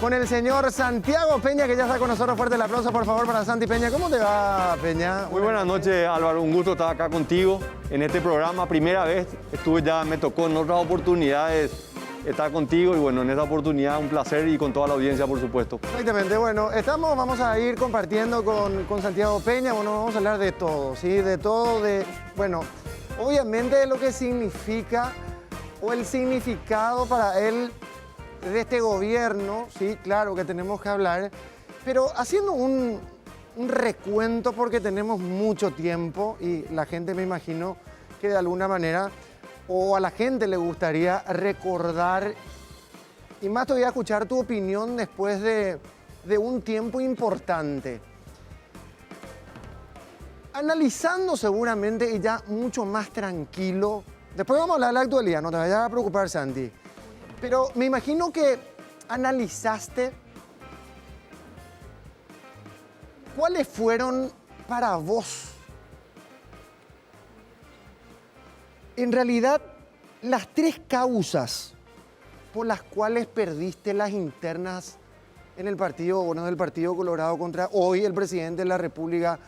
Con el señor Santiago Peña, que ya está con nosotros. Fuerte el aplauso, por favor, para Santi Peña. ¿Cómo te va, Peña? Muy buenas noches, Álvaro. Un gusto estar acá contigo en este programa. Primera vez me tocó en otras oportunidades estar contigo y bueno, en esta oportunidad un placer y con toda la audiencia, por supuesto. Exactamente. Bueno, vamos a ir compartiendo con Santiago Peña. Bueno, vamos a hablar de todo, ¿sí? De todo, bueno, obviamente de lo que significa o el significado para él de este gobierno, sí, claro que tenemos que hablar, pero haciendo un recuento porque tenemos mucho tiempo y la gente, me imagino que de alguna manera, o a la gente le gustaría recordar, y más todavía escuchar tu opinión después de un tiempo importante. Analizando seguramente y ya mucho más tranquilo, después vamos a hablar de la actualidad, no te vayas a preocupar, Santi. Pero me imagino que analizaste cuáles fueron para vos, en realidad, las tres causas por las cuales perdiste las internas en el partido, del Partido Colorado contra hoy el presidente de la República,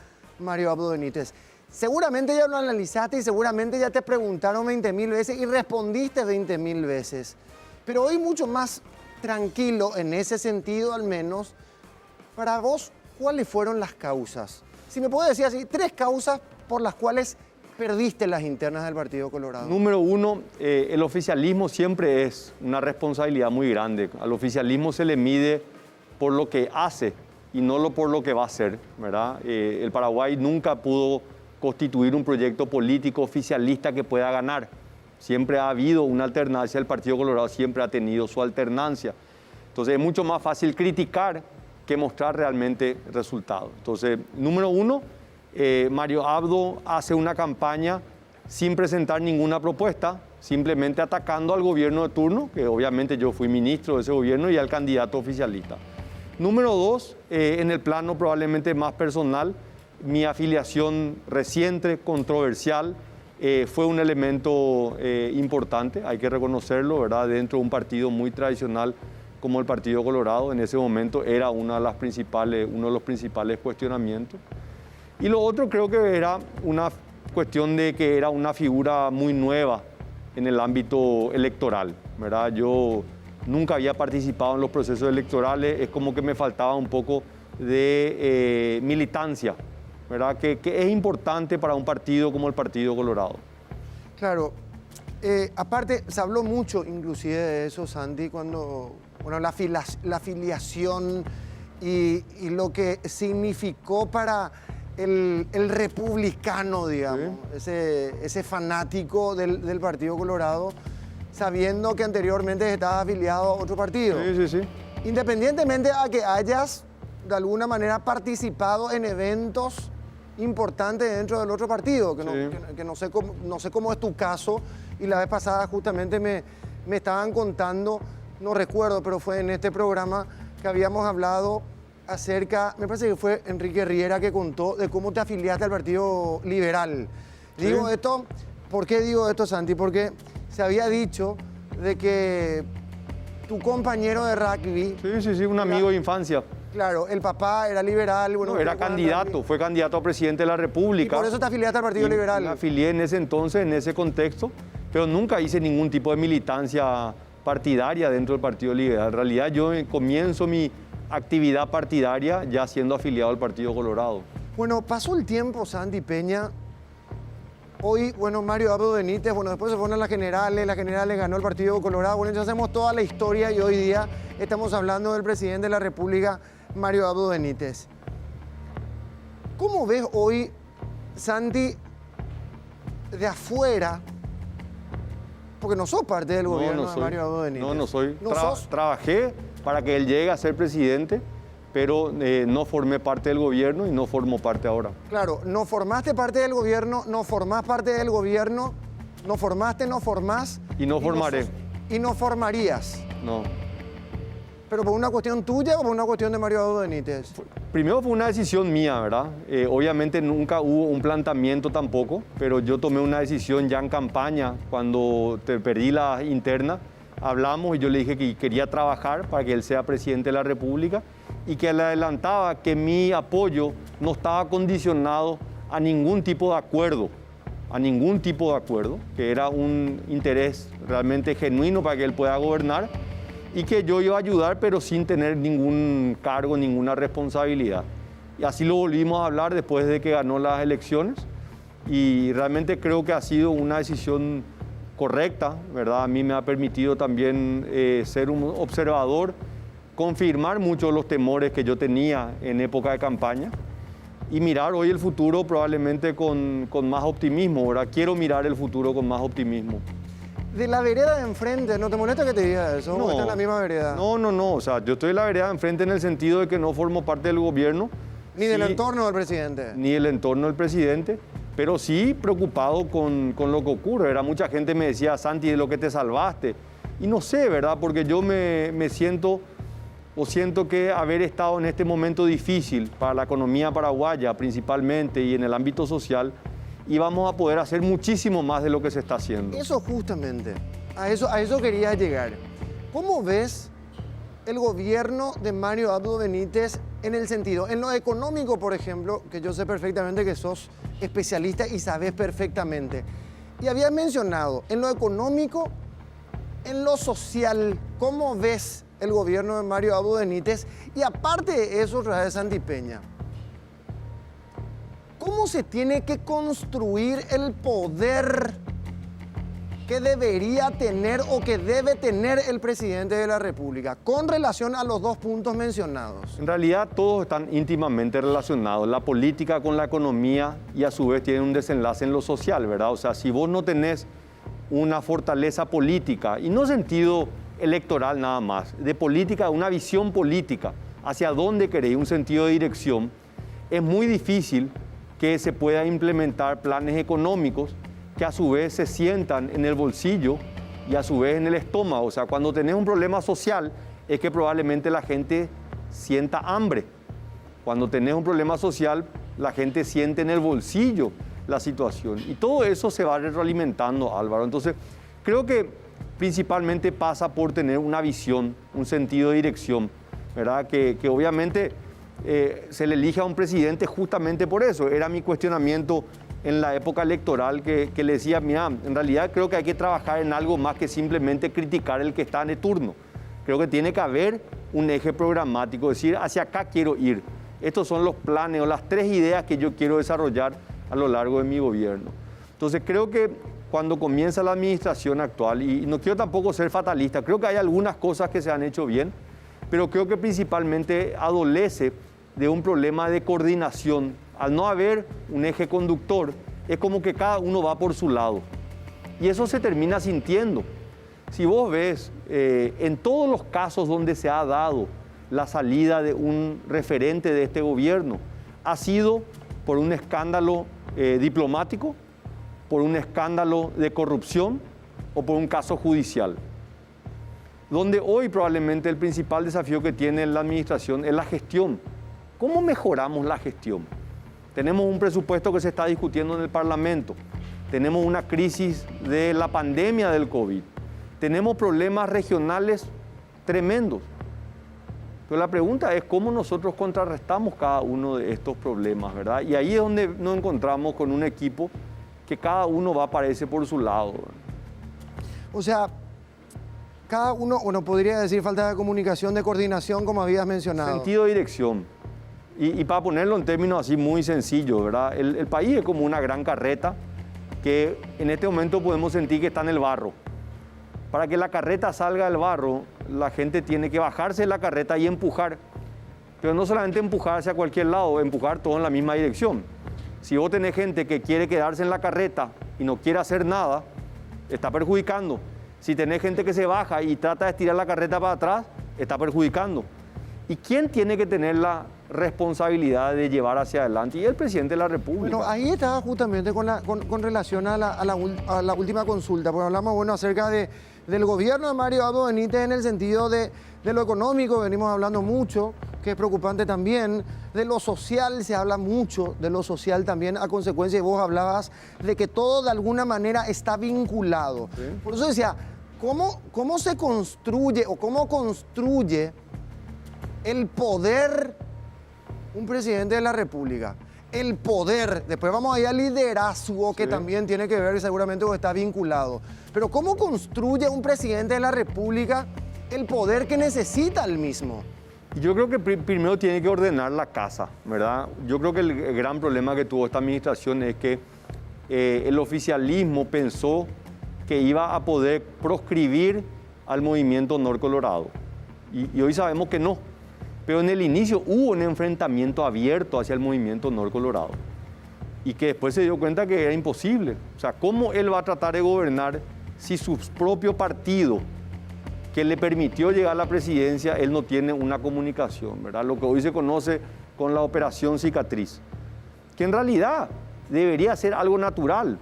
Mario Abdo Benítez. Seguramente ya lo analizaste y seguramente ya te preguntaron 20.000 veces y respondiste 20.000 veces. Pero hoy mucho más tranquilo, en ese sentido al menos, para vos, ¿cuáles fueron las causas? Si me puedes decir así, tres causas por las cuales perdiste las internas del Partido Colorado. Número uno, el oficialismo siempre es una responsabilidad muy grande. Al oficialismo se le mide por lo que hace y no por lo que va a hacer, ¿verdad? El Paraguay nunca pudo constituir un proyecto político oficialista que pueda ganar. Siempre ha habido una alternancia, el Partido Colorado siempre ha tenido su alternancia. Entonces es mucho más fácil criticar que mostrar realmente resultados. Entonces, número uno, Mario Abdo hace una campaña sin presentar ninguna propuesta, simplemente atacando al gobierno de turno, que obviamente yo fui ministro de ese gobierno, y al candidato oficialista. Número dos, en el plano probablemente más personal, mi afiliación reciente, controversial, fue un elemento importante, hay que reconocerlo, ¿verdad? Dentro de un partido muy tradicional como el Partido Colorado, en ese momento era uno de los principales cuestionamientos. Y lo otro creo que era una cuestión de que era una figura muy nueva en el ámbito electoral, ¿verdad? Yo nunca había participado en los procesos electorales, es como que me faltaba un poco de militancia, ¿verdad? Que es importante para un partido como el Partido Colorado. Claro. Aparte, se habló mucho inclusive de eso, Santi, cuando, bueno, la afiliación y lo que significó para el republicano, digamos, ¿sí? ese fanático del Partido Colorado, sabiendo que anteriormente estaba afiliado a otro partido. Sí. Independientemente a que hayas, de alguna manera, participado en eventos importantes dentro del otro partido, que no sé cómo es tu caso, y la vez pasada justamente me estaban contando, no recuerdo, pero fue en este programa que habíamos hablado acerca, me parece que fue Enrique Riera que contó de cómo te afiliaste al Partido Liberal. ¿Sí? Digo esto, ¿por qué digo esto, Santi? Porque se había dicho de que tu compañero de rugby... Sí, un amigo de infancia. Claro, el papá era liberal. Bueno, no, era candidato, fue candidato a presidente de la República. Y por eso te afiliaste al Partido Liberal. Me afilié en ese entonces, en ese contexto, pero nunca hice ningún tipo de militancia partidaria dentro del Partido Liberal. En realidad yo comienzo mi actividad partidaria ya siendo afiliado al Partido Colorado. Bueno, pasó el tiempo, Santi Peña. Hoy, bueno, Mario Abdo Benítez, bueno, después se fueron las generales ganó el Partido Colorado. Bueno, ya hacemos toda la historia y hoy día estamos hablando del presidente de la República, Mario Abdo Benítez. ¿Cómo ves hoy, Santi, de afuera? Porque no sos parte del gobierno de Mario Abdo Benítez. No soy. Trabajé para que él llegue a ser presidente, pero no formé parte del gobierno y no formo parte ahora. Claro, no formaste parte del gobierno, no formás parte del gobierno, no formaste, no formás. Y no formaré. Y no formarías. No. ¿Pero por una cuestión tuya o por una cuestión de Mario Abdo Benítez? Primero fue una decisión mía, ¿verdad? Obviamente nunca hubo un planteamiento tampoco, pero yo tomé una decisión ya en campaña, cuando te perdí la interna, hablamos y yo le dije que quería trabajar para que él sea presidente de la República y que le adelantaba que mi apoyo no estaba condicionado a ningún tipo de acuerdo, que era un interés realmente genuino para que él pueda gobernar y que yo iba a ayudar, pero sin tener ningún cargo, ninguna responsabilidad. Y así lo volvimos a hablar después de que ganó las elecciones y realmente creo que ha sido una decisión correcta, ¿verdad? A mí me ha permitido también ser un observador, confirmar muchos de los temores que yo tenía en época de campaña y mirar hoy el futuro probablemente con más optimismo, ¿verdad? Quiero mirar el futuro con más optimismo. De la vereda de enfrente, ¿no te molesta que te diga eso? ¿O está en la misma vereda? No, o sea, yo estoy en la vereda de enfrente en el sentido de que no formo parte del gobierno. Ni del entorno del presidente. Ni del entorno del presidente, pero sí preocupado con lo que ocurre. Mucha gente me decía, Santi, de lo que te salvaste. Y no sé, ¿verdad? Porque yo me siento que haber estado en este momento difícil para la economía paraguaya principalmente y en el ámbito social, íbamos a poder hacer muchísimo más de lo que se está haciendo. Eso justamente, a eso quería llegar. ¿Cómo ves el gobierno de Mario Abdo Benítez en el sentido, en lo económico, por ejemplo, que yo sé perfectamente que sos especialista y sabes perfectamente? Y habías mencionado, en lo económico, en lo social, ¿cómo ves el gobierno de Mario Abdo Benítez? Y aparte de eso, otra vez Santi Peña, ¿cómo se tiene que construir el poder que debería tener o que debe tener el presidente de la República con relación a los dos puntos mencionados? En realidad todos están íntimamente relacionados, la política con la economía y a su vez tienen un desenlace en lo social, ¿verdad? O sea, si vos no tenés una fortaleza política, y no sentido electoral nada más, de política, una visión política, hacia dónde queréis, un sentido de dirección, es muy difícil que se pueda implementar planes económicos que a su vez se sientan en el bolsillo y a su vez en el estómago. O sea, cuando tenés un problema social es que probablemente la gente sienta hambre. Cuando tenés un problema social, la gente siente en el bolsillo la situación. Y todo eso se va retroalimentando, Álvaro. Entonces, creo que principalmente pasa por tener una visión, un sentido de dirección, ¿verdad? Que obviamente se le elige a un presidente justamente por eso. Era mi cuestionamiento en la época electoral que le decía, mira, en realidad creo que hay que trabajar en algo más que simplemente criticar el que está en el turno. Creo que tiene que haber un eje programático, decir, hacia acá quiero ir. Estos son los planes o las 3 ideas que yo quiero desarrollar a lo largo de mi gobierno. Entonces creo que cuando comienza la administración actual, y no quiero tampoco ser fatalista, creo que hay algunas cosas que se han hecho bien, pero creo que principalmente adolece de un problema de coordinación. Al no haber un eje conductor, es como que cada uno va por su lado. Y eso se termina sintiendo. Si vos ves, en todos los casos donde se ha dado la salida de un referente de este gobierno, ha sido por un escándalo diplomático, por un escándalo de corrupción o por un caso judicial. Donde hoy probablemente el principal desafío que tiene la administración es la gestión. ¿Cómo mejoramos la gestión? Tenemos un presupuesto que se está discutiendo en el Parlamento. Tenemos una crisis de la pandemia del COVID. Tenemos problemas regionales tremendos. Pero la pregunta es cómo nosotros contrarrestamos cada uno de estos problemas, ¿verdad? Y ahí es donde nos encontramos con un equipo que cada uno va, parece, por su lado. O sea, cada uno, bueno, podría decir falta de comunicación, de coordinación, como habías mencionado. Sentido de dirección. Y para ponerlo en términos así muy sencillos, ¿verdad? El país es como una gran carreta que en este momento podemos sentir que está en el barro. Para que la carreta salga del barro, la gente tiene que bajarse de la carreta y empujar. Pero no solamente empujar hacia cualquier lado, empujar todo en la misma dirección. Si vos tenés gente que quiere quedarse en la carreta y no quiere hacer nada, está perjudicando. Si tenés gente que se baja y trata de estirar la carreta para atrás, está perjudicando. ¿Y quién tiene que tener la responsabilidad de llevar hacia adelante? Y el presidente de la República. Bueno, ahí estaba justamente con relación a la última consulta, porque hablamos, bueno, acerca del gobierno de Mario Abdo Benítez en el sentido de lo económico, venimos hablando mucho, que es preocupante también. De lo social se habla mucho, de lo social también, a consecuencia, y vos hablabas de que todo de alguna manera está vinculado. Sí. Por eso decía, ¿Cómo se construye o cómo construye el poder un presidente de la República? El poder, después vamos a ir al liderazgo, que también tiene que ver y seguramente está vinculado. Pero ¿cómo construye un presidente de la República el poder que necesita el mismo? Yo creo que primero tiene que ordenar la casa, ¿verdad? Yo creo que el gran problema que tuvo esta administración es que el oficialismo pensó que iba a poder proscribir al movimiento Nor Colorado. Y hoy sabemos que no. Pero en el inicio hubo un enfrentamiento abierto hacia el movimiento Nor Colorado. Y que después se dio cuenta que era imposible. O sea, ¿cómo él va a tratar de gobernar si su propio partido, que le permitió llegar a la presidencia, él no tiene una comunicación, ¿verdad? Lo que hoy se conoce con la operación cicatriz, que en realidad debería ser algo natural.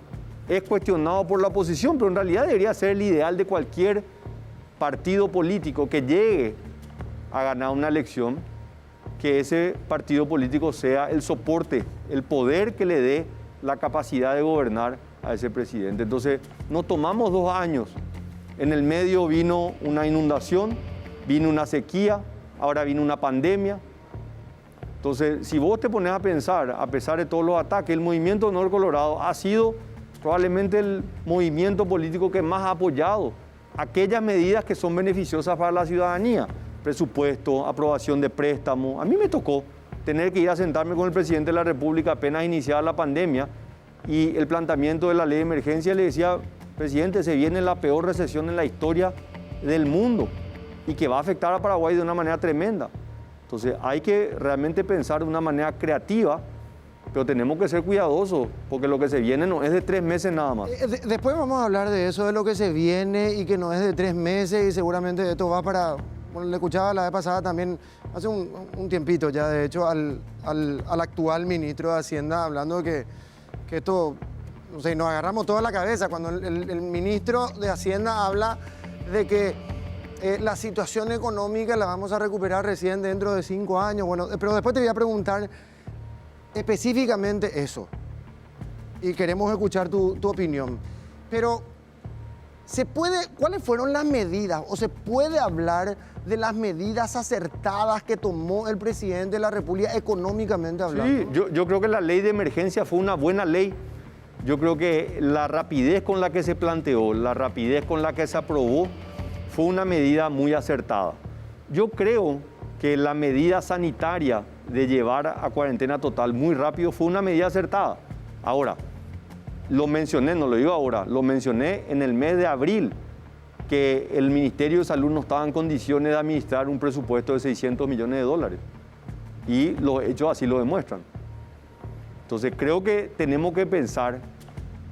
Es cuestionado por la oposición, pero en realidad debería ser el ideal de cualquier partido político que llegue a ganar una elección, que ese partido político sea el soporte, el poder que le dé la capacidad de gobernar a ese presidente. Entonces, nos tomamos 2 años. En el medio vino una inundación, vino una sequía, ahora vino una pandemia. Entonces, si vos te pones a pensar, a pesar de todos los ataques, el movimiento Nor Colorado ha sido probablemente el movimiento político que más ha apoyado aquellas medidas que son beneficiosas para la ciudadanía. Presupuesto, aprobación de préstamos. A mí me tocó tener que ir a sentarme con el presidente de la República apenas iniciada la pandemia y el planteamiento de la ley de emergencia. Le decía: presidente, se viene la peor recesión en la historia del mundo y que va a afectar a Paraguay de una manera tremenda. Entonces hay que realmente pensar de una manera creativa, pero tenemos que ser cuidadosos porque lo que se viene no es de 3 meses nada más. Después vamos a hablar de eso, de lo que se viene y que no es de 3 meses y seguramente esto va para... Bueno, le escuchaba la vez pasada también, hace un tiempito ya, de hecho, al actual ministro de Hacienda hablando de que esto, no sé, nos agarramos toda la cabeza cuando el ministro de Hacienda habla de que la situación económica la vamos a recuperar recién dentro de 5 años. Bueno, pero después te voy a preguntar específicamente eso y queremos escuchar tu opinión. Pero, ¿cuáles fueron las medidas o se puede hablar de las medidas acertadas que tomó el presidente de la República económicamente hablando? Sí, yo creo que la ley de emergencia fue una buena ley. Yo creo que la rapidez con la que se planteó, la rapidez con la que se aprobó, fue una medida muy acertada. Yo creo que la medida sanitaria de llevar a cuarentena total muy rápido fue una medida acertada. Ahora, lo mencioné, no lo digo ahora, lo mencioné en el mes de abril, que el Ministerio de Salud no estaba en condiciones de administrar un presupuesto de $600 millones. Y los hechos así lo demuestran. Entonces creo que tenemos que pensar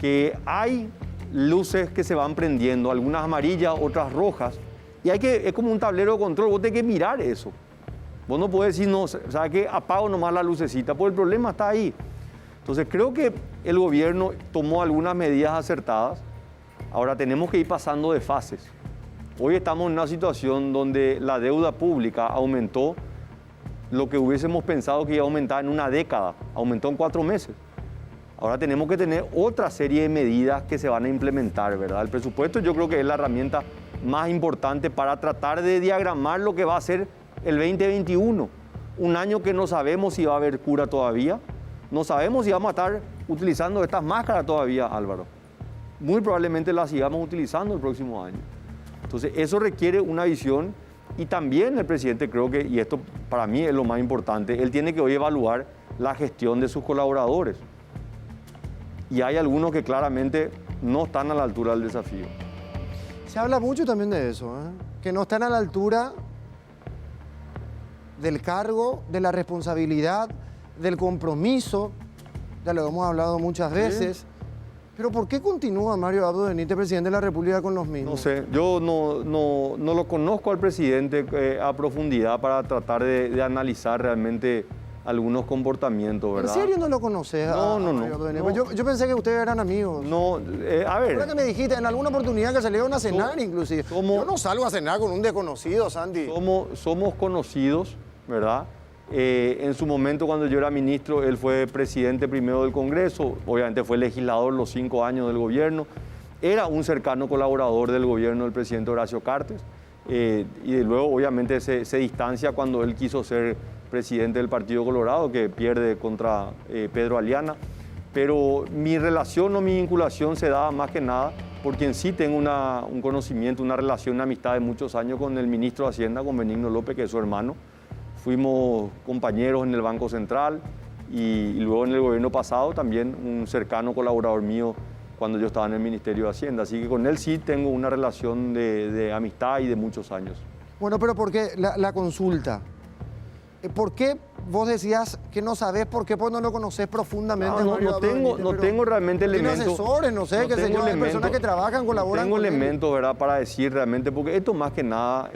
que hay luces que se van prendiendo, algunas amarillas, otras rojas, y es como un tablero de control, vos tenés que mirar eso. Vos no podés decir, no, ¿sabes qué? Apago nomás la lucecita, porque el problema está ahí. Entonces creo que el gobierno tomó algunas medidas acertadas. Ahora tenemos que ir pasando de fases. Hoy estamos en una situación donde la deuda pública aumentó lo que hubiésemos pensado que iba a aumentar en una década, aumentó en 4 meses. Ahora tenemos que tener otra serie de medidas que se van a implementar, ¿verdad? El presupuesto yo creo que es la herramienta más importante para tratar de diagramar lo que va a ser el 2021. Un año que no sabemos si va a haber cura todavía, no sabemos si vamos a estar utilizando estas máscaras todavía, Álvaro. Muy probablemente las sigamos utilizando el próximo año. Entonces, eso requiere una visión y también el presidente creo que, y esto para mí es lo más importante, él tiene que hoy evaluar la gestión de sus colaboradores. Y hay algunos que claramente no están a la altura del desafío. Se habla mucho también de eso, que no están a la altura del cargo, de la responsabilidad, del compromiso. Ya lo hemos hablado muchas veces. ¿Sí? Pero ¿por qué continúa Mario Abdo Benítez, presidente de la República, con los mismos? No sé, yo no lo conozco al presidente a profundidad para tratar de analizar realmente algunos comportamientos, ¿verdad? ¿En serio no lo conoces? No. Yo pensé que ustedes eran amigos. No, a ver. Ahora que me dijiste en alguna oportunidad que salieron a cenar inclusive. Yo no salgo a cenar con un desconocido, Sandy. Somos conocidos, ¿verdad? En su momento, cuando yo era ministro, él fue presidente primero del Congreso, obviamente fue legislador los 5 años del gobierno. era un cercano colaborador del gobierno del presidente Horacio Cartes, y luego obviamente se distancia cuando él quiso ser presidente del Partido Colorado, que pierde contra Pedro Aliana. Pero mi relación o mi vinculación se daba más que nada porque en sí tengo un conocimiento, una relación, una amistad de muchos años con el ministro de Hacienda, con Benigno López, que es su hermano. Fuimos compañeros en el Banco Central y luego en el gobierno pasado también un cercano colaborador mío cuando yo estaba en el Ministerio de Hacienda. Así que con él sí tengo una relación de amistad y de muchos años. Bueno, pero ¿por qué la consulta? ¿Por qué vos decías que no sabés por qué? Pues no lo conocés profundamente. No tengo realmente elementos. Tiene asesores, no sé, qué sé yo, hay personas que trabajan, colaboran. No tengo elementos, ¿verdad?, para decir realmente, porque esto más que nada,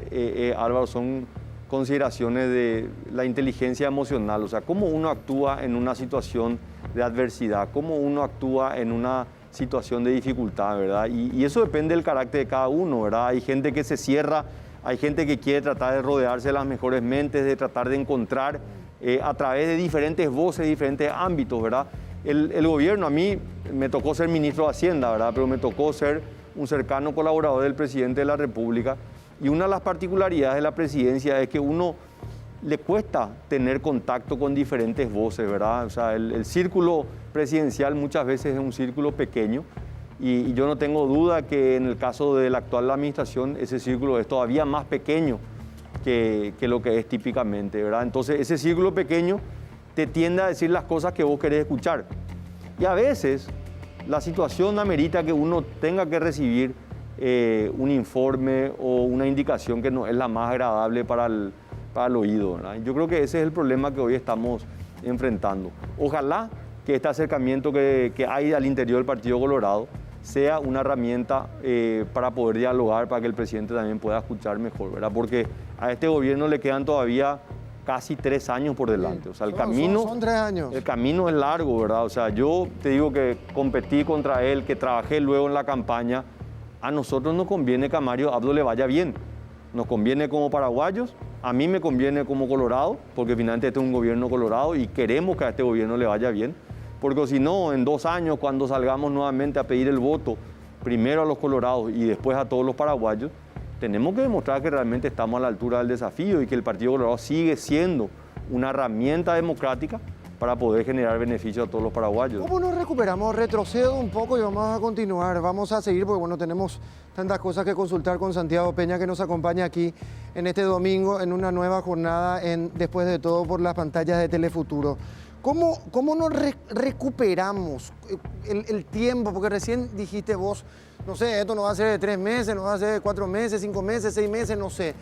Álvaro, son consideraciones de la inteligencia emocional, o sea, cómo uno actúa en una situación de adversidad, cómo uno actúa en una situación de dificultad, ¿verdad? Y eso depende del carácter de cada uno, ¿verdad? Hay gente que se cierra, hay gente que quiere tratar de rodearse de las mejores mentes, de tratar de encontrar a través de diferentes voces, diferentes ámbitos, ¿verdad? El gobierno, a mí me tocó ser ministro de Hacienda, ¿verdad? Pero me tocó ser un cercano colaborador del presidente de la República. Y una de las particularidades de la presidencia es que uno le cuesta tener contacto con diferentes voces, ¿verdad? O sea, el círculo presidencial muchas veces es un círculo pequeño y yo no tengo duda que en el caso de la actual administración ese círculo es todavía más pequeño que lo que es típicamente, ¿verdad? Entonces ese círculo pequeño te tiende a decir las cosas que vos querés escuchar. Y a veces la situación amerita que uno tenga que recibir un informe o una indicación que no es la más agradable para el oído, ¿verdad? Yo creo que ese es el problema que hoy estamos enfrentando. Ojalá que este acercamiento que hay al interior del Partido Colorado sea una herramienta para poder dialogar, para que el presidente también pueda escuchar mejor, ¿verdad? Porque a este gobierno le quedan todavía casi 3 años por delante. O sea, el camino... Son 3 años. El camino es largo, ¿verdad? O sea, yo te digo que competí contra él, que trabajé luego en la campaña. A nosotros nos conviene que a Mario Abdo le vaya bien. Nos conviene como paraguayos, a mí me conviene como colorado, porque finalmente este es un gobierno colorado y queremos que a este gobierno le vaya bien. Porque si no, en 2 años, cuando salgamos nuevamente a pedir el voto, primero a los colorados y después a todos los paraguayos, tenemos que demostrar que realmente estamos a la altura del desafío y que el Partido Colorado sigue siendo una herramienta democrática para poder generar beneficios a todos los paraguayos. ¿Cómo nos recuperamos? Retrocedo un poco y vamos a continuar, vamos a seguir porque bueno, tenemos tantas cosas que consultar con Santiago Peña, que nos acompaña aquí en este domingo en una nueva jornada Después de Todo por las pantallas de Telefuturo. ¿Cómo nos recuperamos el tiempo? Porque recién dijiste vos, no sé, esto no va a ser de 3 meses, no va a ser de 4 meses, 5 meses, 6 meses, no sé.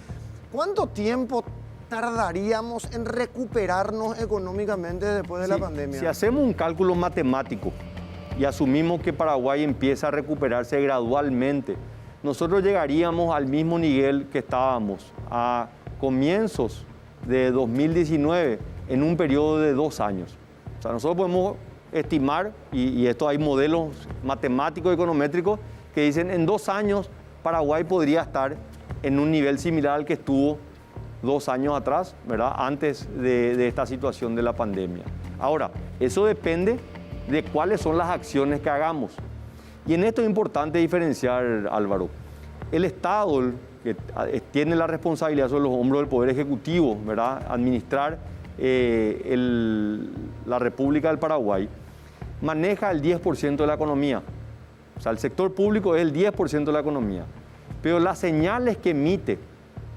¿Cuánto tiempo tardaríamos en recuperarnos económicamente después de la pandemia? Si hacemos un cálculo matemático y asumimos que Paraguay empieza a recuperarse gradualmente, nosotros llegaríamos al mismo nivel que estábamos a comienzos de 2019 en un periodo de 2 años. O sea, nosotros podemos estimar, y esto hay modelos matemáticos y econométricos que dicen en 2 años Paraguay podría estar en un nivel similar al que estuvo 2 años atrás, ¿verdad? Antes de esta situación de la pandemia. Ahora, eso depende de cuáles son las acciones que hagamos. Y en esto es importante diferenciar, Álvaro. El Estado, que tiene la responsabilidad sobre los hombros del Poder Ejecutivo, ¿verdad?, administrar la República del Paraguay, maneja el 10% de la economía. O sea, el sector público es el 10% de la economía. Pero las señales que emite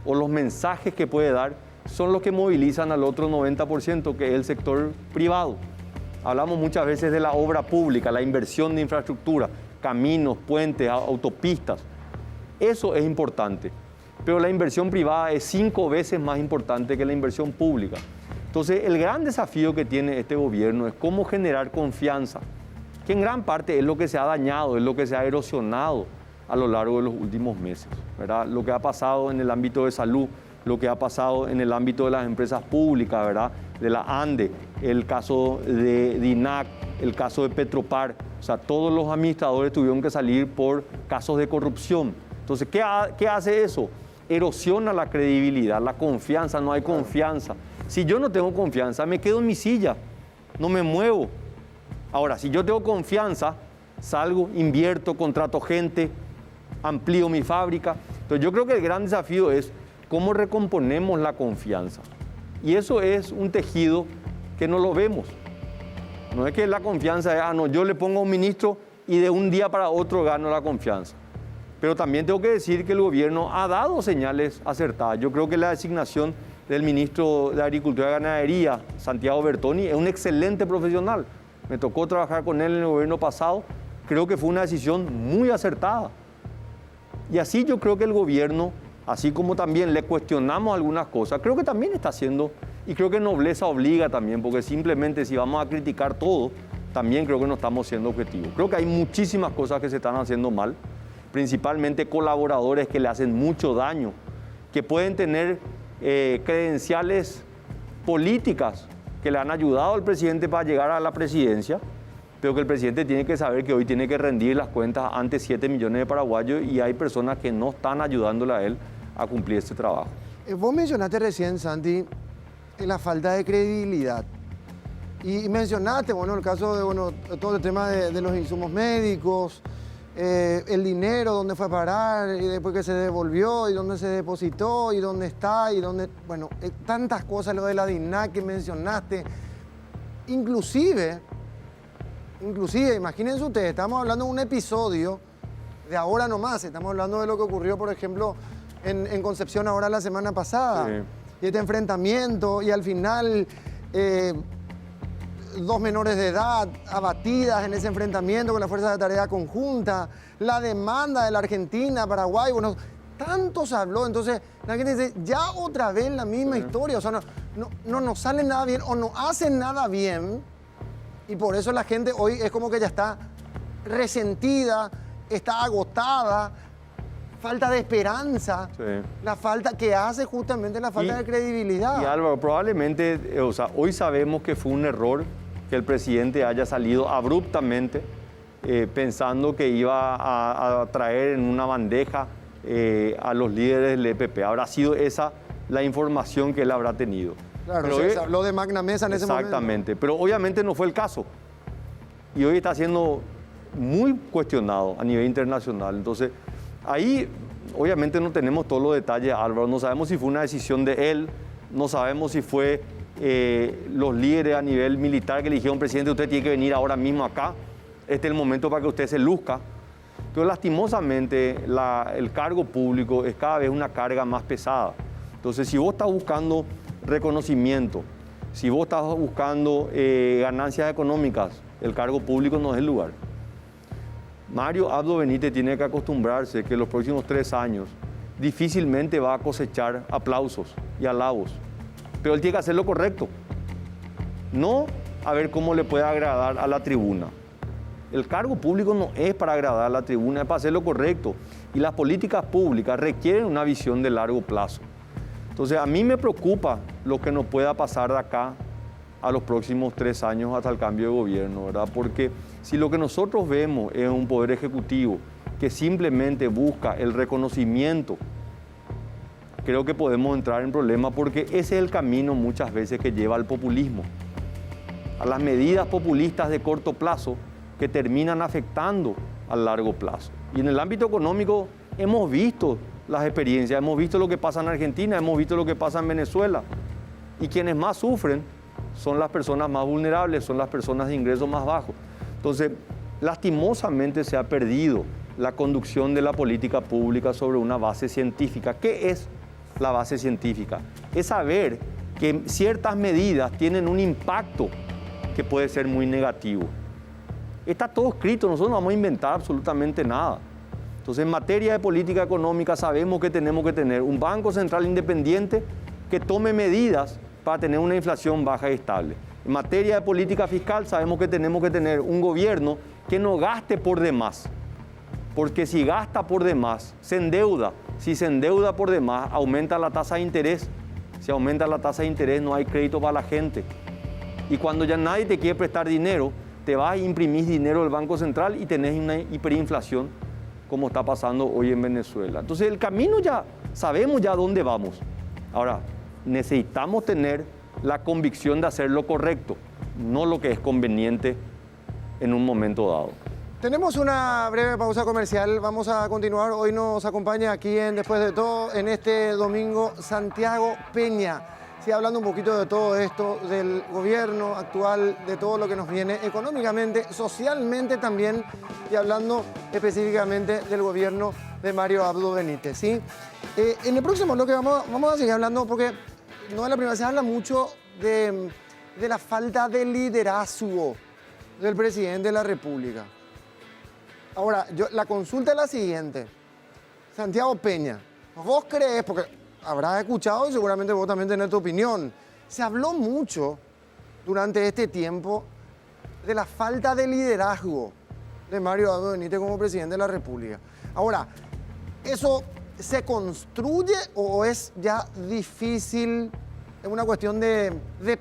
o los mensajes que puede dar son los que movilizan al otro 90%, que es el sector privado. Hablamos muchas veces de la obra pública, la inversión de infraestructura, caminos, puentes, autopistas. Eso es importante, pero la inversión privada es 5 veces más importante que la inversión pública. Entonces, el gran desafío que tiene este gobierno es cómo generar confianza, que en gran parte es lo que se ha dañado, es lo que se ha erosionado a lo largo de los últimos meses, ¿verdad? Lo que ha pasado en el ámbito de salud, lo que ha pasado en el ámbito de las empresas públicas, ¿verdad?, de la ANDE, el caso de DINAC, el caso de Petropar. O sea, todos los administradores tuvieron que salir por casos de corrupción. Entonces, ¿qué hace eso? Erosiona la credibilidad, la confianza, no hay confianza. Si yo no tengo confianza, me quedo en mi silla, no me muevo. Ahora, si yo tengo confianza, salgo, invierto, contrato gente, amplío mi fábrica. Entonces yo creo que el gran desafío es cómo recomponemos la confianza. Y eso es un tejido que no lo vemos. No es que la confianza es, no, yo le pongo a un ministro y de un día para otro gano la confianza. Pero también tengo que decir que el gobierno ha dado señales acertadas. Yo creo que la designación del ministro de Agricultura y Ganadería, Santiago Bertoni, es un excelente profesional. Me tocó trabajar con él en el gobierno pasado. Creo que fue una decisión muy acertada. Y así yo creo que el gobierno, así como también le cuestionamos algunas cosas, creo que también está haciendo, y creo que nobleza obliga también, porque simplemente si vamos a criticar todo, también creo que no estamos siendo objetivos. Creo que hay muchísimas cosas que se están haciendo mal, principalmente colaboradores que le hacen mucho daño, que pueden tener credenciales políticas que le han ayudado al presidente para llegar a la presidencia, pero que el presidente tiene que saber que hoy tiene que rendir las cuentas ante 7 millones de paraguayos y hay personas que no están ayudándole a él a cumplir este trabajo. Vos mencionaste recién, Santi, la falta de credibilidad. Y mencionaste, bueno, el caso de todo el tema de los insumos médicos, el dinero, dónde fue a parar, y después que se devolvió, y dónde se depositó, y dónde está, y dónde... Bueno, tantas cosas, lo de la DINAC que mencionaste. Inclusive, imagínense ustedes, estamos hablando de un episodio de ahora nomás, estamos hablando de lo que ocurrió, por ejemplo, en Concepción ahora la semana pasada. Sí. Y este enfrentamiento, y al final... 2 menores de edad abatidas en ese enfrentamiento con la Fuerza de Tarea Conjunta, la demanda de la Argentina, Paraguay, bueno, tanto se habló, entonces la gente dice, ya otra vez la misma historia, o sea, no nos sale nada bien o no hacen nada bien, y por eso la gente hoy es como que ya está resentida, está agotada, falta de esperanza, sí. La falta que hace justamente la falta de credibilidad. Y Álvaro, probablemente, o sea, hoy sabemos que fue un error que el presidente haya salido abruptamente pensando que iba a traer en una bandeja a los líderes del EPP. Habrá sido esa la información que él habrá tenido. Claro, pero se habló de Magna Mesa en ese momento. Exactamente, pero obviamente no fue el caso. Y hoy está siendo muy cuestionado a nivel internacional. Entonces, ahí obviamente no tenemos todos los detalles, Álvaro. No sabemos si fue una decisión de él, no sabemos si fue los líderes a nivel militar que le dijeron, presidente, usted tiene que venir ahora mismo acá. Este es el momento para que usted se luzca. Pero lastimosamente el cargo público es cada vez una carga más pesada. Entonces, si vos estás buscando reconocimiento, si vos estás buscando ganancias económicas, el cargo público no es el lugar. Mario Abdo Benítez tiene que acostumbrarse que en los próximos 3 años difícilmente va a cosechar aplausos y halagos, pero él tiene que hacer lo correcto, no a ver cómo le puede agradar a la tribuna. El cargo público no es para agradar a la tribuna, es para hacer lo correcto, y las políticas públicas requieren una visión de largo plazo. Entonces a mí me preocupa lo que nos pueda pasar de acá a los próximos 3 años hasta el cambio de gobierno, ¿verdad? Porque si lo que nosotros vemos es un poder ejecutivo que simplemente busca el reconocimiento, creo que podemos entrar en problemas, porque ese es el camino muchas veces que lleva al populismo, a las medidas populistas de corto plazo que terminan afectando a largo plazo. Y en el ámbito económico hemos visto las experiencias, hemos visto lo que pasa en Argentina, hemos visto lo que pasa en Venezuela, y quienes más sufren son las personas más vulnerables, son las personas de ingresos más bajos. Entonces, lastimosamente se ha perdido la conducción de la política pública sobre una base científica. ¿Qué es la base científica? Es saber que ciertas medidas tienen un impacto que puede ser muy negativo. Está todo escrito, nosotros no vamos a inventar absolutamente nada. Entonces, en materia de política económica sabemos que tenemos que tener un Banco Central independiente que tome medidas para tener una inflación baja y estable. En materia de política fiscal sabemos que tenemos que tener un gobierno que no gaste por demás, porque si gasta por demás, se endeuda. Si se endeuda por demás, aumenta la tasa de interés. Si aumenta la tasa de interés, no hay crédito para la gente. Y cuando ya nadie te quiere prestar dinero, te vas a imprimir dinero del Banco Central y tenés una hiperinflación, como está pasando hoy en Venezuela. Entonces, el camino ya, sabemos ya dónde vamos. Ahora, necesitamos tener la convicción de hacer lo correcto, no lo que es conveniente en un momento dado. Tenemos una breve pausa comercial, vamos a continuar. Hoy nos acompaña aquí en Después de Todo, en este domingo, Santiago Peña. Sí, hablando un poquito de todo esto, del gobierno actual, de todo lo que nos viene económicamente, socialmente también, y hablando específicamente del gobierno de Mario Abdo Benítez, ¿sí? En el próximo bloque vamos a seguir hablando, porque no es la primera vez, se habla mucho de la falta de liderazgo del presidente de la República. Ahora, la consulta es la siguiente. Santiago Peña, ¿vos crees, porque habrás escuchado y seguramente vos también tenés tu opinión, se habló mucho durante este tiempo de la falta de liderazgo de Mario Abdo Benítez como presidente de la República? Ahora, ¿eso se construye o es ya difícil? Es una cuestión de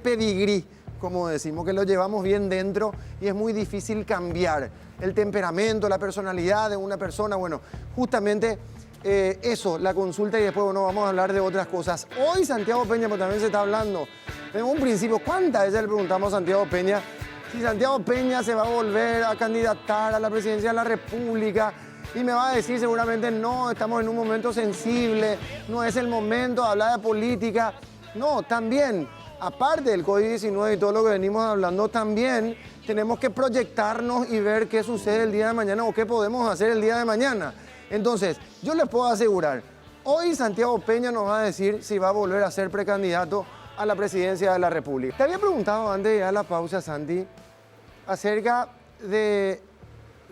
pedigrí, como decimos, que lo llevamos bien dentro y es muy difícil cambiar el temperamento, la personalidad de una persona. Bueno, justamente eso, la consulta, y después, bueno, vamos a hablar de otras cosas. Hoy Santiago Peña, pues también se está hablando, en un principio, ¿cuántas veces le preguntamos a Santiago Peña si Santiago Peña se va a volver a candidatar a la presidencia de la República? Y me va a decir seguramente, no, estamos en un momento sensible, no es el momento de hablar de política. No, también, aparte del COVID-19 y todo lo que venimos hablando, también tenemos que proyectarnos y ver qué sucede el día de mañana o qué podemos hacer el día de mañana. Entonces, yo les puedo asegurar, hoy Santiago Peña nos va a decir si va a volver a ser precandidato a la presidencia de la República. Te había preguntado antes de ir a la pausa, Santi, acerca de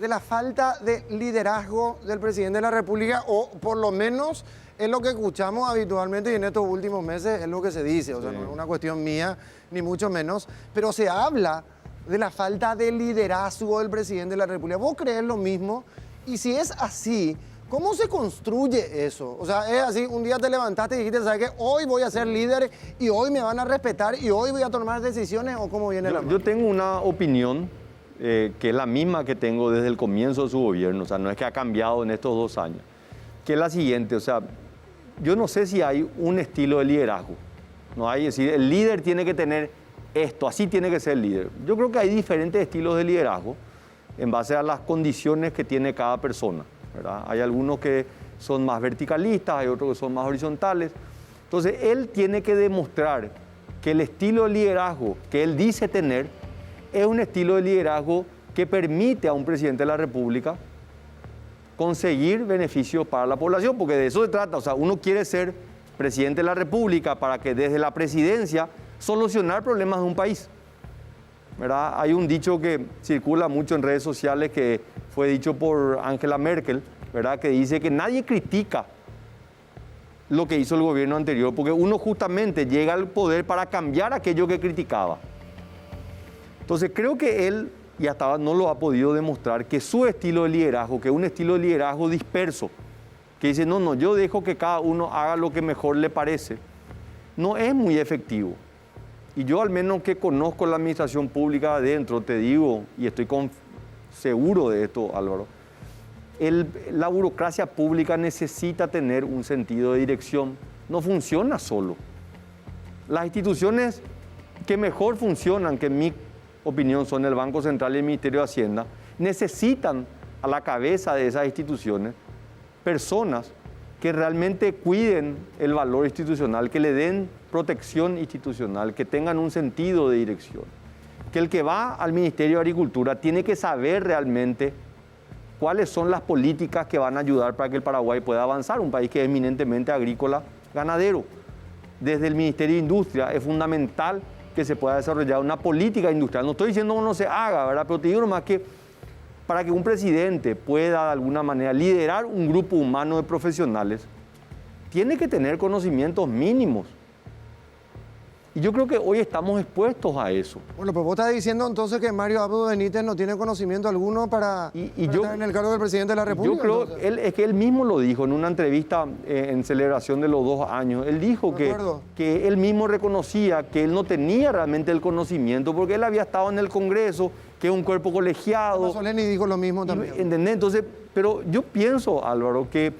la falta de liderazgo del presidente de la República, o por lo menos es lo que escuchamos habitualmente y en estos últimos meses es lo que se dice. O sea, no es una cuestión mía, ni mucho menos, pero se habla de la falta de liderazgo del presidente de la República. ¿Vos crees lo mismo? Y si es así, ¿cómo se construye eso? O sea, es así, un día te levantaste y dijiste, ¿sabes qué? Hoy voy a ser líder y hoy me van a respetar y hoy voy a tomar decisiones, ¿o cómo viene la mano? Yo tengo una opinión que es la misma que tengo desde el comienzo de su gobierno, o sea, no es que ha cambiado en estos 2 años, que es la siguiente, o sea, yo no sé si hay un estilo de liderazgo, no hay, es decir, el líder tiene que tener esto, así tiene que ser el líder. Yo creo que hay diferentes estilos de liderazgo en base a las condiciones que tiene cada persona, ¿verdad? Hay algunos que son más verticalistas, hay otros que son más horizontales. Entonces, él tiene que demostrar que el estilo de liderazgo que él dice tener es un estilo de liderazgo que permite a un presidente de la República conseguir beneficios para la población, porque de eso se trata. O sea, uno quiere ser presidente de la República para que desde la presidencia solucionar problemas de un país, ¿verdad? Hay un dicho que circula mucho en redes sociales que fue dicho por Angela Merkel, ¿verdad? Que dice que nadie critica lo que hizo el gobierno anterior, porque uno justamente llega al poder para cambiar aquello que criticaba. Entonces creo que él, y hasta ahora no lo ha podido demostrar, que su estilo de liderazgo, que es un estilo de liderazgo disperso, que dice, no, yo dejo que cada uno haga lo que mejor le parece, no es muy efectivo. Y yo, al menos que conozco la administración pública adentro, te digo, y estoy seguro de esto, Álvaro, la burocracia pública necesita tener un sentido de dirección. No funciona solo. Las instituciones que mejor funcionan, que en mi opinión son el Banco Central y el Ministerio de Hacienda, necesitan a la cabeza de esas instituciones personas que realmente cuiden el valor institucional, que le den protección institucional, que tengan un sentido de dirección. Que el que va al Ministerio de Agricultura tiene que saber realmente cuáles son las políticas que van a ayudar para que el Paraguay pueda avanzar, un país que es eminentemente agrícola, ganadero. Desde el Ministerio de Industria es fundamental que se pueda desarrollar una política industrial. No estoy diciendo que no se haga, ¿verdad? Pero te digo nomás que para que un presidente pueda de alguna manera liderar un grupo humano de profesionales, tiene que tener conocimientos mínimos. Y yo creo que hoy estamos expuestos a eso. Bueno, pues vos estás diciendo entonces que Mario Abdo Benítez no tiene conocimiento alguno para estar en el cargo del presidente de la República. Yo creo, es que él mismo lo dijo en una entrevista en celebración de los 2 años. Él dijo que él mismo reconocía que él no tenía realmente el conocimiento porque él había estado en el Congreso, que es un cuerpo colegiado. Soleni dijo lo mismo también. ¿Entendés? Entonces, pero yo pienso, Álvaro, que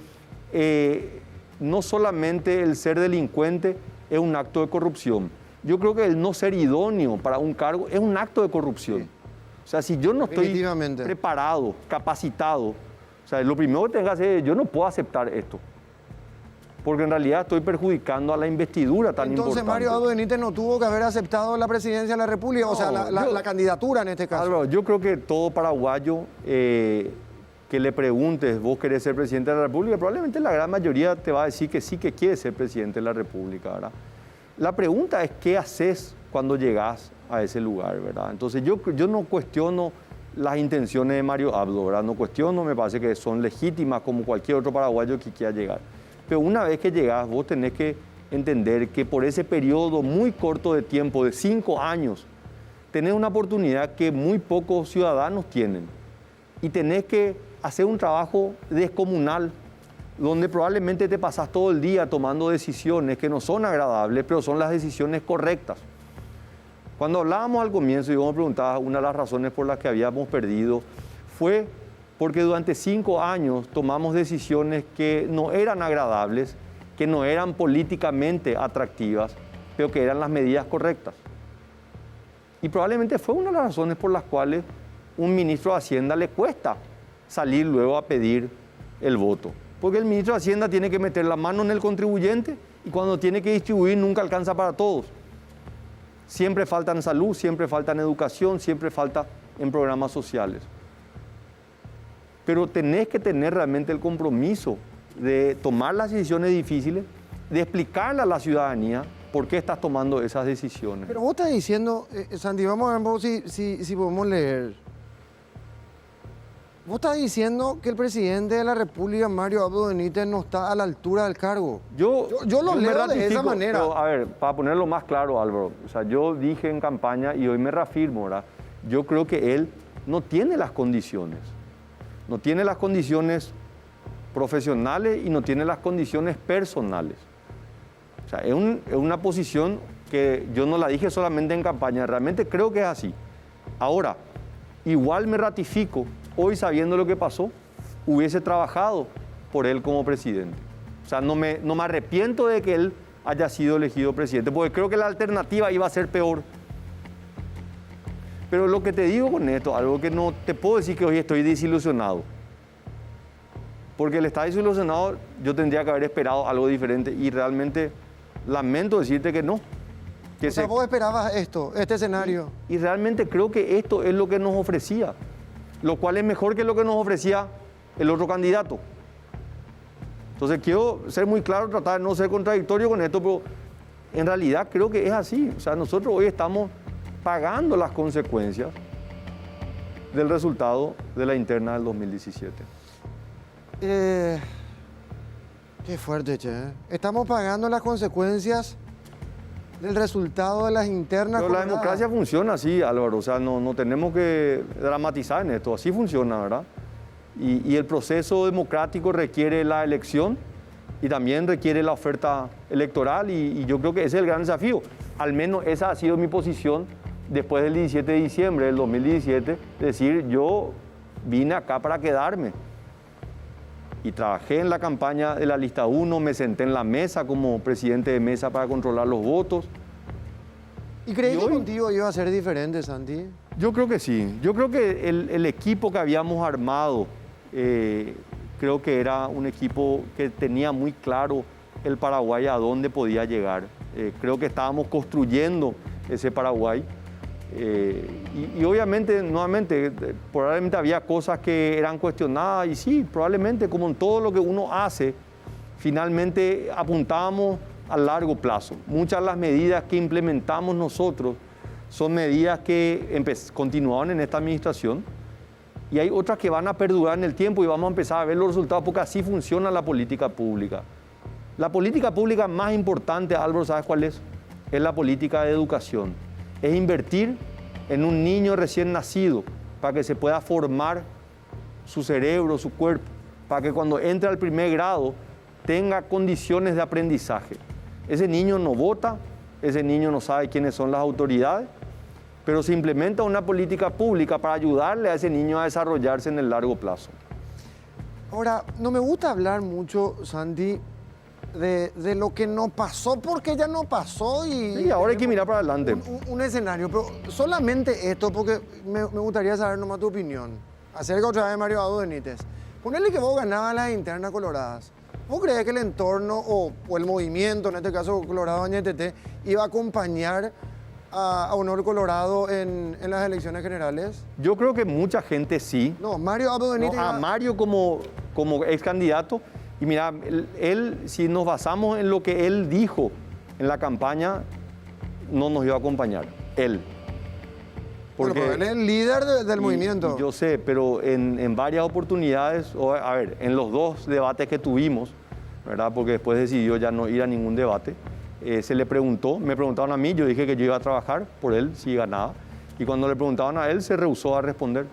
no solamente el ser delincuente es un acto de corrupción. Yo creo que el no ser idóneo para un cargo es un acto de corrupción. O sea, si yo no estoy Definitivamente. preparado, capacitado, o sea, lo primero que tengo que hacer es, yo no puedo aceptar esto. Porque en realidad estoy perjudicando a la investidura tan Entonces importante. Mario Abdo Benítez no tuvo que haber aceptado la presidencia de la República, o sea, la candidatura en este caso. Álvaro, yo creo que todo paraguayo que le preguntes, vos querés ser presidente de la República, probablemente la gran mayoría te va a decir que sí que quiere ser presidente de la República, ¿verdad? La pregunta es qué haces cuando llegas a ese lugar, ¿verdad? Entonces yo no cuestiono las intenciones de Mario Abdo, ¿verdad? No cuestiono, me parece que son legítimas como cualquier otro paraguayo que quiera llegar. Pero una vez que llegás, vos tenés que entender que por ese periodo muy corto de tiempo, de 5 años, tenés una oportunidad que muy pocos ciudadanos tienen. Y tenés que hacer un trabajo descomunal, donde probablemente te pasás todo el día tomando decisiones que no son agradables, pero son las decisiones correctas. Cuando hablábamos al comienzo y vos me preguntabas, una de las razones por las que habíamos perdido fue porque durante 5 años tomamos decisiones que no eran agradables, que no eran políticamente atractivas, pero que eran las medidas correctas. Y probablemente fue una de las razones por las cuales un ministro de Hacienda le cuesta salir luego a pedir el voto. Porque el ministro de Hacienda tiene que meter la mano en el contribuyente y cuando tiene que distribuir nunca alcanza para todos. Siempre falta en salud, siempre falta en educación, siempre falta en programas sociales. Pero tenés que tener realmente el compromiso de tomar las decisiones difíciles, de explicarle a la ciudadanía por qué estás tomando esas decisiones. Pero vos estás diciendo, Santi, vamos a ver si podemos leer. Vos estás diciendo que el presidente de la República, Mario Abdo Benítez, no está a la altura del cargo. Yo lo leo de esa manera. Pero, a ver, para ponerlo más claro, Álvaro, o sea, yo dije en campaña y hoy me reafirmo, ¿verdad? Yo creo que él no tiene las condiciones. No tiene las condiciones profesionales y no tiene las condiciones personales. O sea, es una posición que yo no la dije solamente en campaña, realmente creo que es así. Ahora, igual me ratifico, hoy sabiendo lo que pasó, hubiese trabajado por él como presidente. O sea, no me arrepiento de que él haya sido elegido presidente, porque creo que la alternativa iba a ser peor. Pero lo que te digo con esto, algo que no te puedo decir que hoy estoy desilusionado. Porque el estar desilusionado, yo tendría que haber esperado algo diferente y realmente lamento decirte que no. O sea, vos esperabas este escenario. Y realmente creo que esto es lo que nos ofrecía, lo cual es mejor que lo que nos ofrecía el otro candidato. Entonces quiero ser muy claro, tratar de no ser contradictorio con esto, pero en realidad creo que es así. O sea, nosotros hoy estamos pagando las consecuencias del resultado de la interna del 2017. Qué fuerte, che. Estamos pagando las consecuencias del resultado de las internas. Pero la democracia funciona así, Álvaro. O sea, no tenemos que dramatizar en esto. Así funciona, ¿verdad? Y el proceso democrático requiere la elección y también requiere la oferta electoral y yo creo que ese es el gran desafío. Al menos esa ha sido mi posición después del 17 de diciembre del 2017, decir, yo vine acá para quedarme. Y trabajé en la campaña de la lista 1, me senté en la mesa como presidente de mesa para controlar los votos. ¿Y creí que contigo iba a ser diferente, Santi? Yo creo que sí. Yo creo que el equipo que habíamos armado, creo que era un equipo que tenía muy claro el Paraguay a dónde podía llegar. Creo que estábamos construyendo ese Paraguay. Y obviamente, nuevamente, probablemente había cosas que eran cuestionadas y sí, probablemente como en todo lo que uno hace, finalmente apuntábamos a largo plazo. Muchas de las medidas que implementamos nosotros son medidas que continuaron en esta administración y hay otras que van a perdurar en el tiempo y vamos a empezar a ver los resultados porque así funciona la política pública. La política pública más importante, Álvaro, ¿sabes cuál es? Es la política de educación. Es invertir en un niño recién nacido para que se pueda formar su cerebro, su cuerpo, para que cuando entre al primer grado tenga condiciones de aprendizaje. Ese niño no vota, ese niño no sabe quiénes son las autoridades, pero se implementa una política pública para ayudarle a ese niño a desarrollarse en el largo plazo. Ahora, no me gusta hablar mucho, Santi, de lo que no pasó porque ya no pasó Y ahora hay que mirar para adelante. Un escenario, pero solamente esto, porque me gustaría saber nomás tu opinión acerca otra vez de Mario Abdo Benítez. Ponele que vos ganabas las internas coloradas. ¿Vos crees que el entorno o el movimiento, en este caso Colorado Añetete, iba a acompañar a Honor Colorado en las elecciones generales? Yo creo que mucha gente sí. No, Mario Abdo Benítez... No, a Mario como ex candidato. Y mira, él, si nos basamos en lo que él dijo en la campaña, no nos iba a acompañar. Él. Porque bueno, él es el líder del movimiento. Yo sé, pero en varias oportunidades, a ver, en los dos debates que tuvimos, ¿verdad? Porque después decidió ya no ir a ningún debate, se le preguntó, me preguntaron a mí, yo dije que yo iba a trabajar por él si ganaba. Y cuando le preguntaban a él, se rehusó a responder.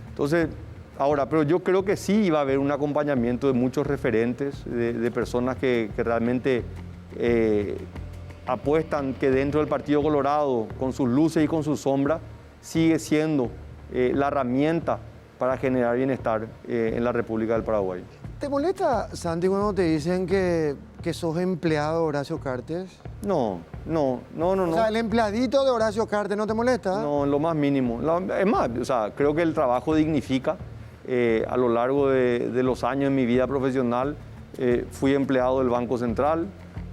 Entonces, ahora, pero yo creo que sí iba a haber un acompañamiento de muchos referentes, de personas que realmente apuestan que dentro del Partido Colorado, con sus luces y con sus sombras, sigue siendo la herramienta para generar bienestar en la República del Paraguay. ¿Te molesta, Santi, cuando te dicen que sos empleado de Horacio Cartes? No. O sea, el empleadito de Horacio Cartes, ¿no te molesta? No, en lo más mínimo. Es más, o sea, creo que el trabajo dignifica. A lo largo de los años de mi vida profesional, fui empleado del Banco Central,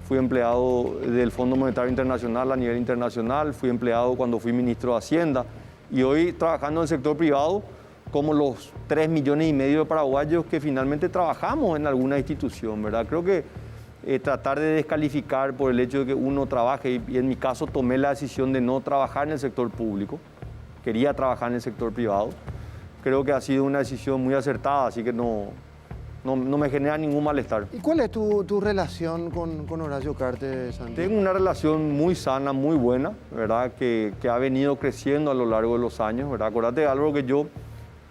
fui empleado del Fondo Monetario Internacional a nivel internacional, fui empleado cuando fui ministro de Hacienda y hoy trabajando en el sector privado como los 3,5 millones de paraguayos que finalmente trabajamos en alguna institución, ¿verdad? Creo que tratar de descalificar por el hecho de que uno trabaje, y en mi caso tomé la decisión de no trabajar en el sector público, quería trabajar en el sector privado, creo que ha sido una decisión muy acertada, así que no me genera ningún malestar. ¿Y cuál es tu relación con Horacio Cartes, Santi? Tengo una relación muy sana, muy buena, ¿verdad? Que ha venido creciendo a lo largo de los años, ¿verdad? Acordate, Álvaro, que yo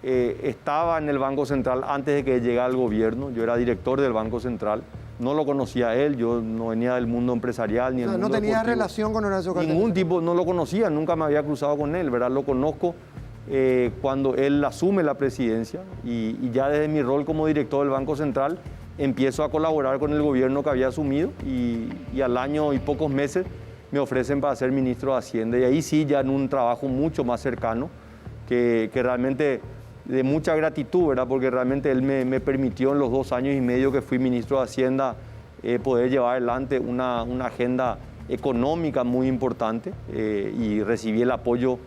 estaba en el Banco Central antes de que llegara al gobierno, yo era director del Banco Central, no lo conocía a él, yo no venía del mundo empresarial ni del mundo no tenía deportivo. Relación con Horacio Cartes. Ningún tipo, no lo conocía, nunca me había cruzado con él, ¿verdad? Lo conozco cuando él asume la presidencia y ya desde mi rol como director del Banco Central empiezo a colaborar con el gobierno que había asumido y al año y pocos meses me ofrecen para ser ministro de Hacienda y ahí sí ya en un trabajo mucho más cercano que realmente de mucha gratitud, ¿verdad? Porque realmente él me permitió en los 2 años y medio que fui ministro de Hacienda poder llevar adelante una agenda económica muy importante y recibí el apoyo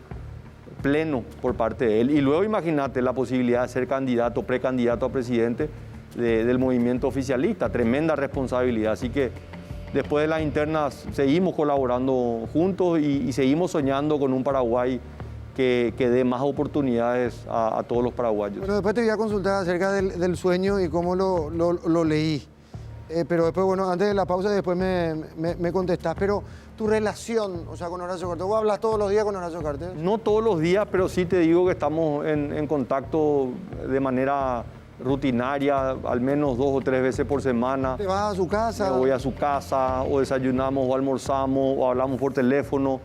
pleno por parte de él. Y luego imagínate la posibilidad de ser candidato, precandidato a presidente del movimiento oficialista, tremenda responsabilidad. Así que después de las internas seguimos colaborando juntos y seguimos soñando con un Paraguay que dé más oportunidades a todos los paraguayos. Bueno, después te voy a consultar acerca del sueño y cómo lo leí. Pero después, bueno, antes de la pausa después me contestás. Pero tu relación, o sea, con Horacio Cartes, ¿vos hablas todos los días con Horacio Cartes? No todos los días, pero sí te digo que estamos en contacto de manera rutinaria, al menos 2 o 3 veces por semana. ¿Te vas a su casa? Me voy a su casa, o desayunamos, o almorzamos, o hablamos por teléfono.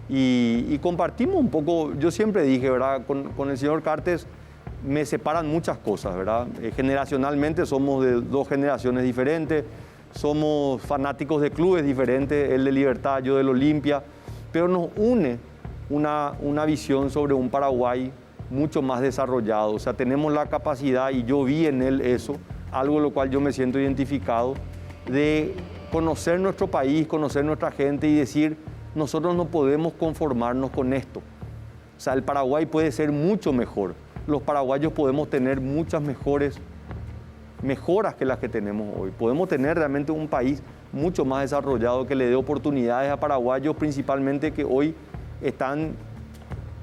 Y compartimos un poco, yo siempre dije, ¿verdad? Con el señor Cartes me separan muchas cosas, ¿verdad? Generacionalmente somos de 2 generaciones diferentes, somos fanáticos de clubes diferentes, él de Libertad, yo del Olimpia, pero nos une una visión sobre un Paraguay mucho más desarrollado, o sea, tenemos la capacidad, y yo vi en él eso, algo en lo cual yo me siento identificado, de conocer nuestro país, conocer nuestra gente y decir, nosotros no podemos conformarnos con esto. O sea, el Paraguay puede ser mucho mejor. Los paraguayos podemos tener muchas mejoras que las que tenemos hoy. Podemos tener realmente un país mucho más desarrollado que le dé oportunidades a paraguayos, principalmente que hoy están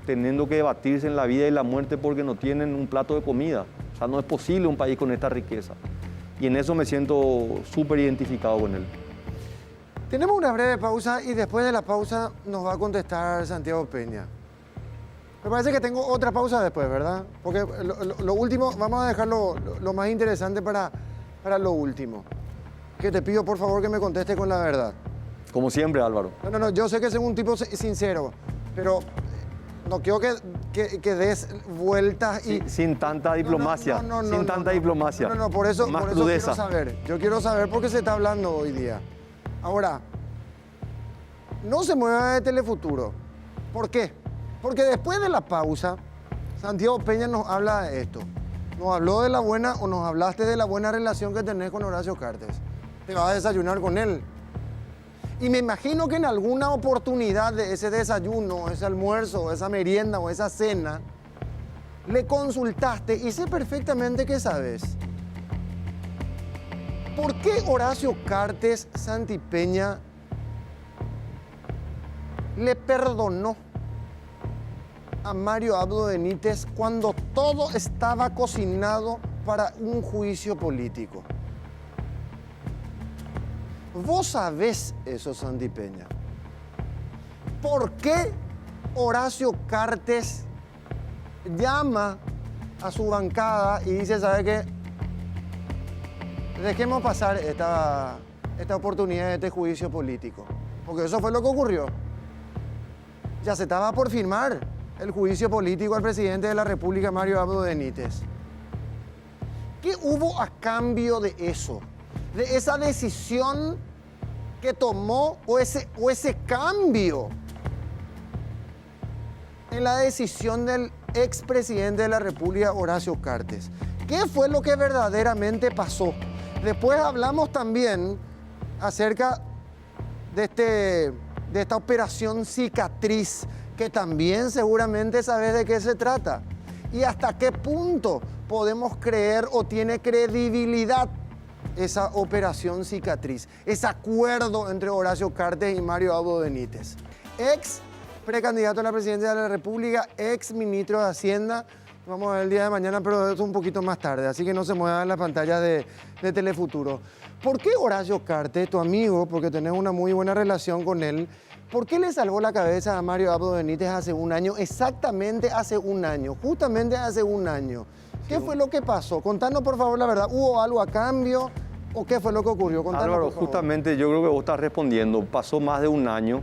teniendo que debatirse en la vida y la muerte porque no tienen un plato de comida. O sea, no es posible un país con esta riqueza. Y en eso me siento súper identificado con él. Tenemos una breve pausa y después de la pausa nos va a contestar Santiago Peña. Me parece que tengo otra pausa después, ¿verdad? Porque lo último, vamos a dejar lo más interesante para lo último. Que te pido por favor que me conteste con la verdad. Como siempre, Álvaro. No, yo sé que soy un tipo sincero, pero no quiero que que des vueltas y... Sin tanta diplomacia, sin tanta diplomacia. No, por eso, más por eso crudeza. quiero saber. Yo quiero saber por qué se está hablando hoy día. Ahora, no se mueva de Telefuturo. ¿Por qué? Porque después de la pausa, Santiago Peña nos habla de esto. Nos habló de la buena, o nos hablaste de la buena relación que tenés con Horacio Cartes. Te vas a desayunar con él. Y me imagino que en alguna oportunidad de ese desayuno, ese almuerzo, esa merienda o esa cena, le consultaste y sé perfectamente que sabes. ¿Por qué Horacio Cartes Santipeña le perdonó a Mario Abdo Benítez cuando todo estaba cocinado para un juicio político? Vos sabés eso, Santipeña. ¿Por qué Horacio Cartes llama a su bancada y dice, ¿sabe qué? Dejemos pasar esta oportunidad de este juicio político? Porque eso fue lo que ocurrió. Ya se estaba por firmar el juicio político al presidente de la República, Mario Abdo Benítez. ¿Qué hubo a cambio de eso? De esa decisión que tomó o ese cambio en la decisión del expresidente de la República, Horacio Cartes. ¿Qué fue lo que verdaderamente pasó? Después hablamos también acerca de esta operación cicatriz, que también seguramente sabes de qué se trata. Y hasta qué punto podemos creer o tiene credibilidad esa operación cicatriz, ese acuerdo entre Horacio Cartes y Mario Abdo Benítez. Ex precandidato a la presidencia de la República, ex ministro de Hacienda. Vamos a ver el día de mañana, pero esto un poquito más tarde, así que no se muevan las pantallas de Telefuturo. ¿Por qué Horacio Cartes, tu amigo, porque tenés una muy buena relación con él, por qué le salvó la cabeza a Mario Abdo Benítez hace un año, exactamente hace un año, justamente hace un año? ¿Qué fue lo que pasó? Contanos, por favor, la verdad. ¿Hubo algo a cambio o qué fue lo que ocurrió? Contanos, Álvaro, por favor. justamente yo creo que vos estás respondiendo. Pasó más de un año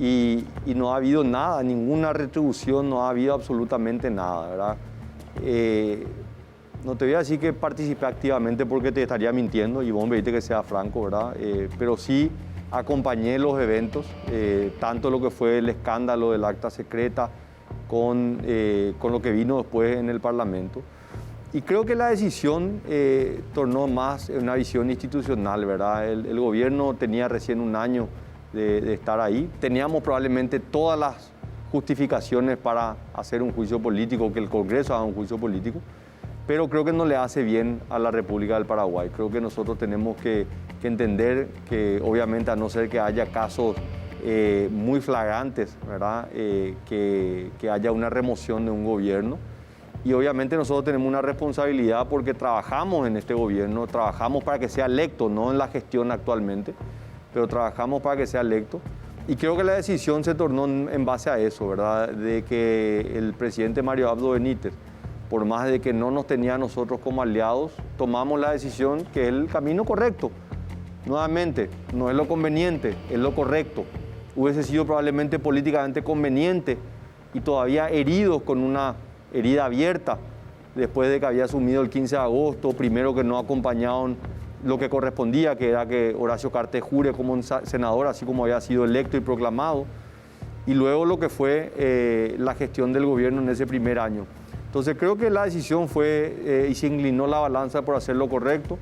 y no ha habido nada, ninguna retribución, no ha habido absolutamente nada, ¿verdad? No te voy a decir que participé activamente porque te estaría mintiendo y vos me pediste que sea franco, ¿verdad? Pero sí acompañé los eventos, tanto lo que fue el escándalo del acta secreta con lo que vino después en el Parlamento. Y creo que la decisión tornó más en una visión institucional, ¿verdad? El gobierno tenía recién un año de estar ahí. Teníamos probablemente todas las justificaciones para hacer un juicio político, que el Congreso haga un juicio político, pero creo que no le hace bien a la República del Paraguay. Creo que nosotros tenemos que entender que, obviamente, a no ser que haya casos muy flagrantes, ¿verdad? Que haya una remoción de un gobierno. Y obviamente nosotros tenemos una responsabilidad porque trabajamos en este gobierno, trabajamos para que sea electo, no en la gestión actualmente, pero trabajamos para que sea electo. Y creo que la decisión se tornó en base a eso, ¿verdad? De que el presidente Mario Abdo Benítez, por más de que no nos tenía a nosotros como aliados, tomamos la decisión que es el camino correcto. Nuevamente, no es lo conveniente, es lo correcto. Hubiese sido probablemente políticamente conveniente y todavía heridos con una herida abierta después de que había asumido el 15 de agosto, primero que no acompañaron lo que correspondía, que era que Horacio Cartes jure como un senador, así como había sido electo y proclamado, y luego lo que fue la gestión del gobierno en ese primer año. Entonces creo que la decisión fue y se inclinó la balanza por hacer lo correcto,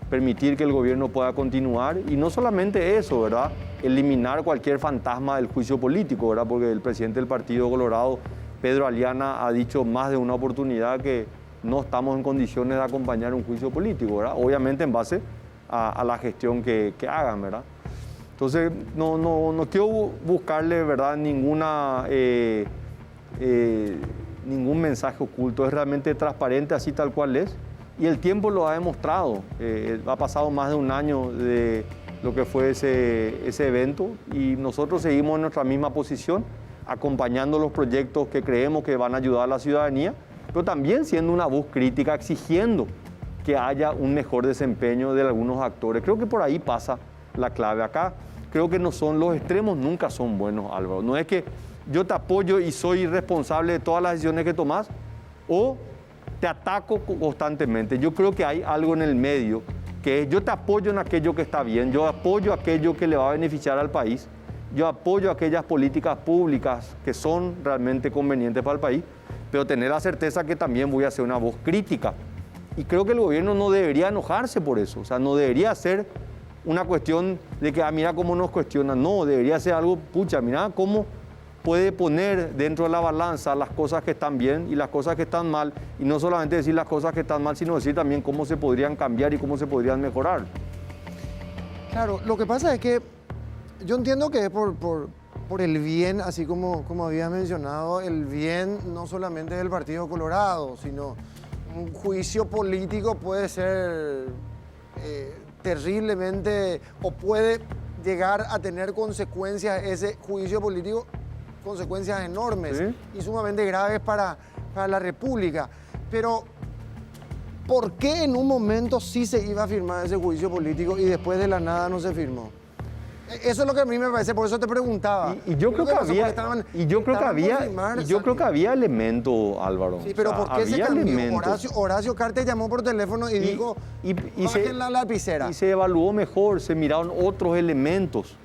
permitir que el gobierno pueda continuar, y no solamente eso, ¿verdad? Eliminar cualquier fantasma del juicio político, ¿verdad? Porque el presidente del Partido Colorado, Pedro Aliana, ha dicho más de una oportunidad que no estamos en condiciones de acompañar un juicio político, ¿verdad? Obviamente en base a la gestión que hagan, ¿verdad? Entonces, no quiero buscarle, ¿verdad?, ningún mensaje oculto. Es realmente transparente, así tal cual es. Y el tiempo lo ha demostrado. Ha pasado más de un año de lo que fue ese evento y nosotros seguimos en nuestra misma posición, acompañando los proyectos que creemos que van a ayudar a la ciudadanía, pero también siendo una voz crítica, exigiendo que haya un mejor desempeño de algunos actores. Creo que por ahí pasa la clave acá. Creo que no son los extremos, nunca son buenos, Álvaro. No es que yo te apoyo y soy responsable de todas las decisiones que tomas, o te ataco constantemente. Yo creo que hay algo en el medio, que es yo te apoyo en aquello que está bien, yo apoyo aquello que le va a beneficiar al país, yo apoyo aquellas políticas públicas que son realmente convenientes para el país, pero tener la certeza que también voy a hacer una voz crítica. Y creo que el gobierno no debería enojarse por eso, o sea, no debería ser una cuestión de que, mira cómo nos cuestionan, no, debería ser algo, pucha, mira cómo puede poner dentro de la balanza las cosas que están bien y las cosas que están mal, y no solamente decir las cosas que están mal, sino decir también cómo se podrían cambiar y cómo se podrían mejorar. Claro, lo que pasa es que yo entiendo que es por el bien, así como habías mencionado, el bien no solamente del Partido Colorado, sino un juicio político puede ser terriblemente, o puede llegar a tener consecuencias, ese juicio político, consecuencias enormes, ¿sí?, y sumamente graves para la República. Pero, ¿por qué en un momento sí se iba a firmar ese juicio político y después de la nada no se firmó? Eso es lo que a mí me parece, por eso te preguntaba. Y yo creo que había elemento, Álvaro. Sí, pero ¿por qué se cambió? Horacio Cartes llamó por teléfono y dijo, bajen la lapicera. Y se evaluó mejor, se miraron otros elementos,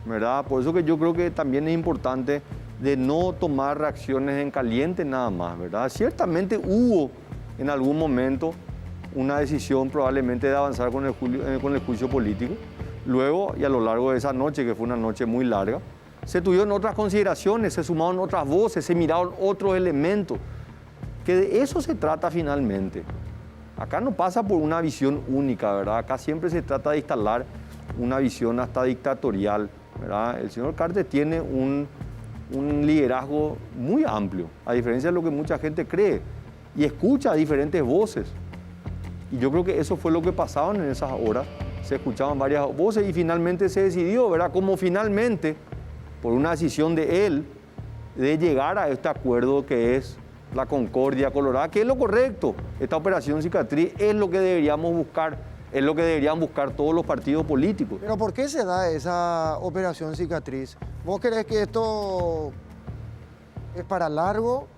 ¿verdad? Por eso que yo creo que también es importante de no tomar reacciones en caliente nada más, ¿verdad? Ciertamente hubo en algún momento una decisión probablemente de avanzar con el juicio político. Luego, y a lo largo de esa noche, que fue una noche muy larga, se tuvieron otras consideraciones, se sumaron otras voces, se miraron otros elementos, que de eso se trata finalmente. Acá no pasa por una visión única, ¿verdad? Acá siempre se trata de instalar una visión hasta dictatorial, ¿verdad? El señor Cartes tiene un liderazgo muy amplio, a diferencia de lo que mucha gente cree, y escucha diferentes voces. Y yo creo que eso fue lo que pasaban en esas horas. Se escuchaban varias voces y finalmente se decidió, ¿verdad? Como finalmente, por una decisión de él, de llegar a este acuerdo que es la Concordia Colorada, que es lo correcto. Esta operación cicatriz es lo que deberíamos buscar, es lo que deberían buscar todos los partidos políticos. Pero ¿por qué se da esa operación cicatriz? ¿Vos crees que esto es para largo?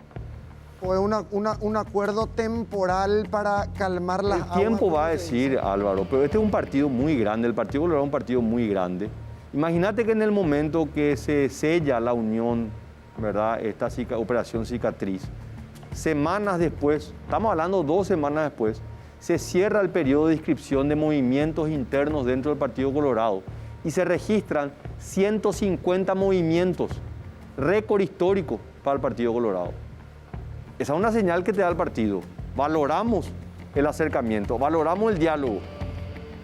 ¿O es un acuerdo temporal para calmar las aguas? El tiempo va a decir, Álvaro, pero este es un partido muy grande, el Partido Colorado es un partido muy grande. Imagínate que en el momento que se sella la unión, ¿verdad?, esta operación cicatriz, semanas después, estamos hablando 2 semanas después, se cierra el periodo de inscripción de movimientos internos dentro del Partido Colorado y se registran 150 movimientos, récord histórico para el Partido Colorado. Esa es una señal que te da el partido. Valoramos el acercamiento, valoramos el diálogo,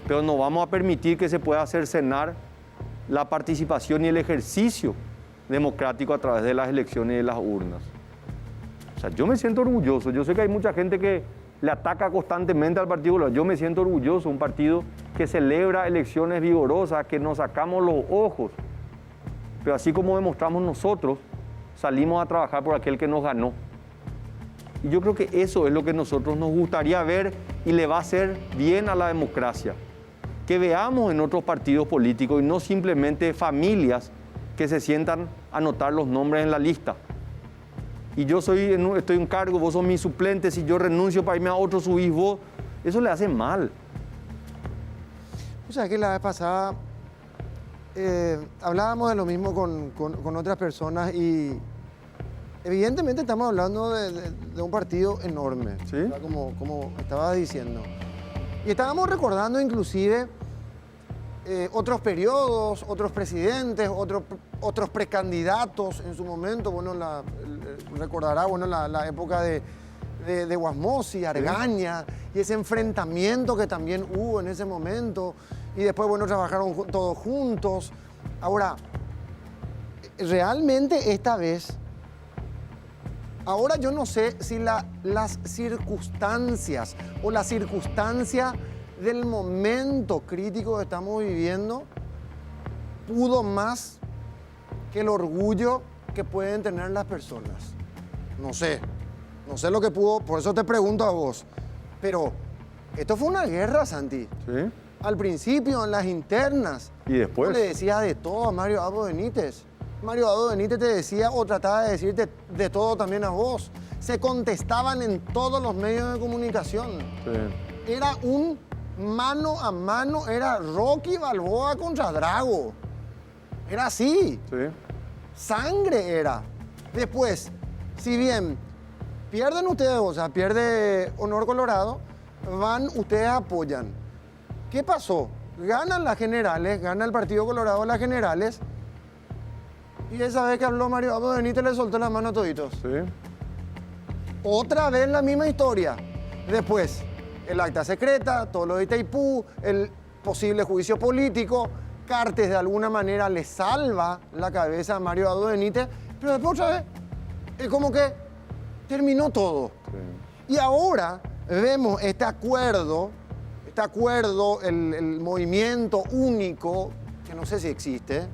pero no vamos a permitir que se pueda cercenar la participación y el ejercicio democrático a través de las elecciones y de las urnas. O sea, yo me siento orgulloso. Yo sé que hay mucha gente que le ataca constantemente al Partido Colorado. Yo me siento orgulloso, un partido que celebra elecciones vigorosas, que nos sacamos los ojos. Pero así como demostramos nosotros, salimos a trabajar por aquel que nos ganó. Y yo creo que eso es lo que nosotros nos gustaría ver y le va a hacer bien a la democracia. Que veamos en otros partidos políticos y no simplemente familias que se sientan a anotar los nombres en la lista. Y yo estoy en cargo, vos sos mi suplente, si yo renuncio para irme a otro subís vos, eso le hace mal. O sea, que la vez pasada hablábamos de lo mismo con otras personas y evidentemente estamos hablando de un partido enorme, ¿sí?, como estaba diciendo. Y estábamos recordando inclusive otros periodos, otros presidentes, otros precandidatos en su momento. Bueno, recordará la época de Guasmosi, Argaña, y ese enfrentamiento que también hubo en ese momento. Y después, bueno, trabajaron todos juntos. Ahora, realmente esta vez, ahora yo no sé si las circunstancias o la circunstancia del momento crítico que estamos viviendo pudo más que el orgullo que pueden tener las personas. No sé lo que pudo, por eso te pregunto a vos. Pero esto fue una guerra, Santi. ¿Sí? Al principio, en las internas. ¿Y después? Yo le decía de todo a Mario Abdo Benítez. Mario Abdo Benítez te decía o trataba de decirte de todo también a vos. Se contestaban en todos los medios de comunicación. Sí. Era un mano a mano, era Rocky Balboa contra Drago. Era así. Sí. Sangre era. Después, si bien pierden ustedes, o sea, pierde Honor Colorado, van, ustedes apoyan. ¿Qué pasó? Ganan las generales, gana el Partido Colorado las generales, y esa vez que habló Mario Abdo Benítez le soltó la mano a toditos. Sí. Otra vez la misma historia. Después, el acta secreta, todo lo de Itaipú, el posible juicio político, Cartes de alguna manera le salva la cabeza a Mario Abdo Benítez, pero después otra vez, es como que terminó todo. Sí. Y ahora vemos este acuerdo, el movimiento único, que no sé si existe,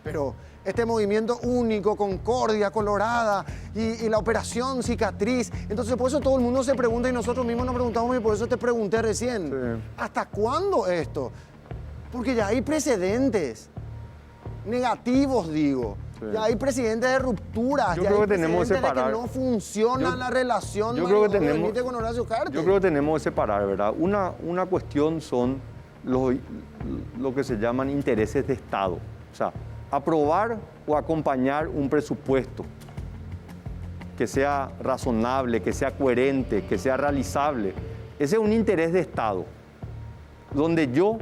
pero este movimiento único, Concordia Colorada y la operación Cicatriz. Entonces por eso todo el mundo se pregunta y nosotros mismos nos preguntamos y por eso te pregunté recién, Sí. ¿hasta cuándo esto? Porque ya hay precedentes negativos, digo. Sí. Ya hay precedentes de rupturas. Yo ya creo hay que tenemos que precedentes de separar. que no funciona la relación yo Mario creo que Abdo tenemos- Benítez con Horacio Cartes. Yo creo que tenemos que separar, ¿verdad? Una cuestión son lo que se llaman intereses de Estado. O sea, aprobar o acompañar un presupuesto que sea razonable, que sea coherente, que sea realizable. Ese es un interés de Estado. Donde yo,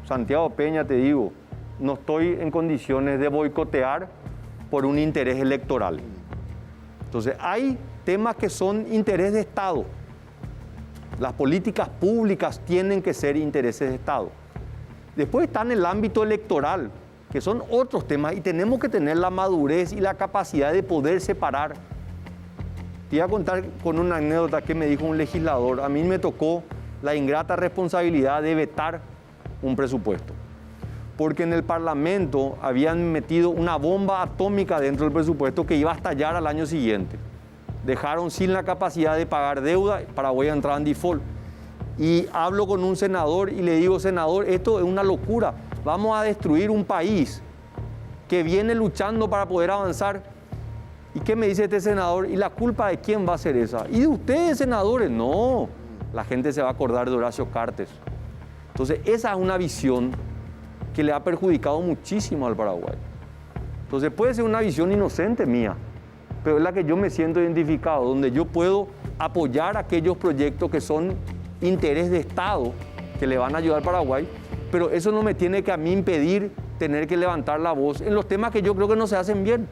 Santiago Peña, te digo, no estoy en condiciones de boicotear por un interés electoral. Entonces, hay temas que son interés de Estado. Las políticas públicas tienen que ser intereses de Estado. Después está en el ámbito electoral, que son otros temas, y tenemos que tener la madurez y la capacidad de poder separar. Te iba a contar con una anécdota que me dijo un legislador. A mí me tocó la ingrata responsabilidad de vetar un presupuesto, porque en el Parlamento habían metido una bomba atómica dentro del presupuesto que iba a estallar al año siguiente. Dejaron sin la capacidad de pagar deuda, Paraguay entraba en default. Y hablo con un senador y le digo, senador, esto es una locura, vamos a destruir un país que viene luchando para poder avanzar. ¿Y qué me dice este senador? ¿Y la culpa de quién va a ser esa? ¿Y de ustedes, senadores? No, la gente se va a acordar de Horacio Cartes. Entonces, esa es una visión que le ha perjudicado muchísimo al Paraguay. Entonces, puede ser una visión inocente mía, pero es la que yo me siento identificado, donde yo puedo apoyar aquellos proyectos que son interés de Estado, que le van a ayudar al Paraguay, pero eso no me tiene que a mí impedir tener que levantar la voz en los temas que yo creo que no se hacen bien.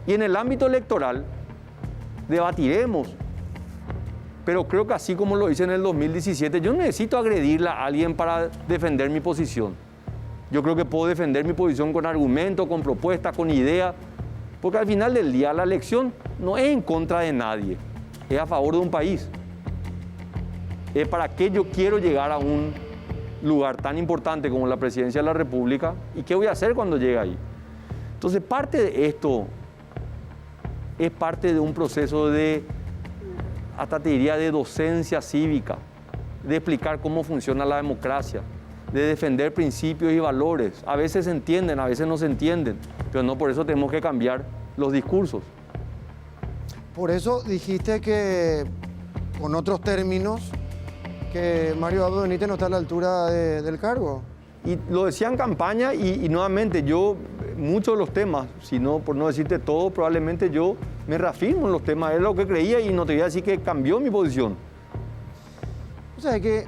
Y en el ámbito electoral debatiremos, pero creo que así como lo hice en el 2017, yo no necesito agredirle a alguien para defender mi posición. Yo creo que puedo defender mi posición con argumentos, con propuestas, con ideas, porque al final del día la elección no es en contra de nadie, es a favor de un país. Es para qué yo quiero llegar a un lugar tan importante como la presidencia de la República y qué voy a hacer cuando llegue ahí. Entonces, parte de esto es parte de un proceso de, hasta te diría, de docencia cívica, de explicar cómo funciona la democracia, de defender principios y valores. A veces se entienden, a veces no se entienden, pero no por eso tenemos que cambiar los discursos. Por eso dijiste que, con otros términos, que Mario Abdo Benítez no está a la altura del cargo. Y lo decía en campaña y nuevamente yo, muchos de los temas, si no, por no decirte todo, probablemente yo me reafirmo en los temas, es lo que creía y no te voy a decir que cambió mi posición. O sea, que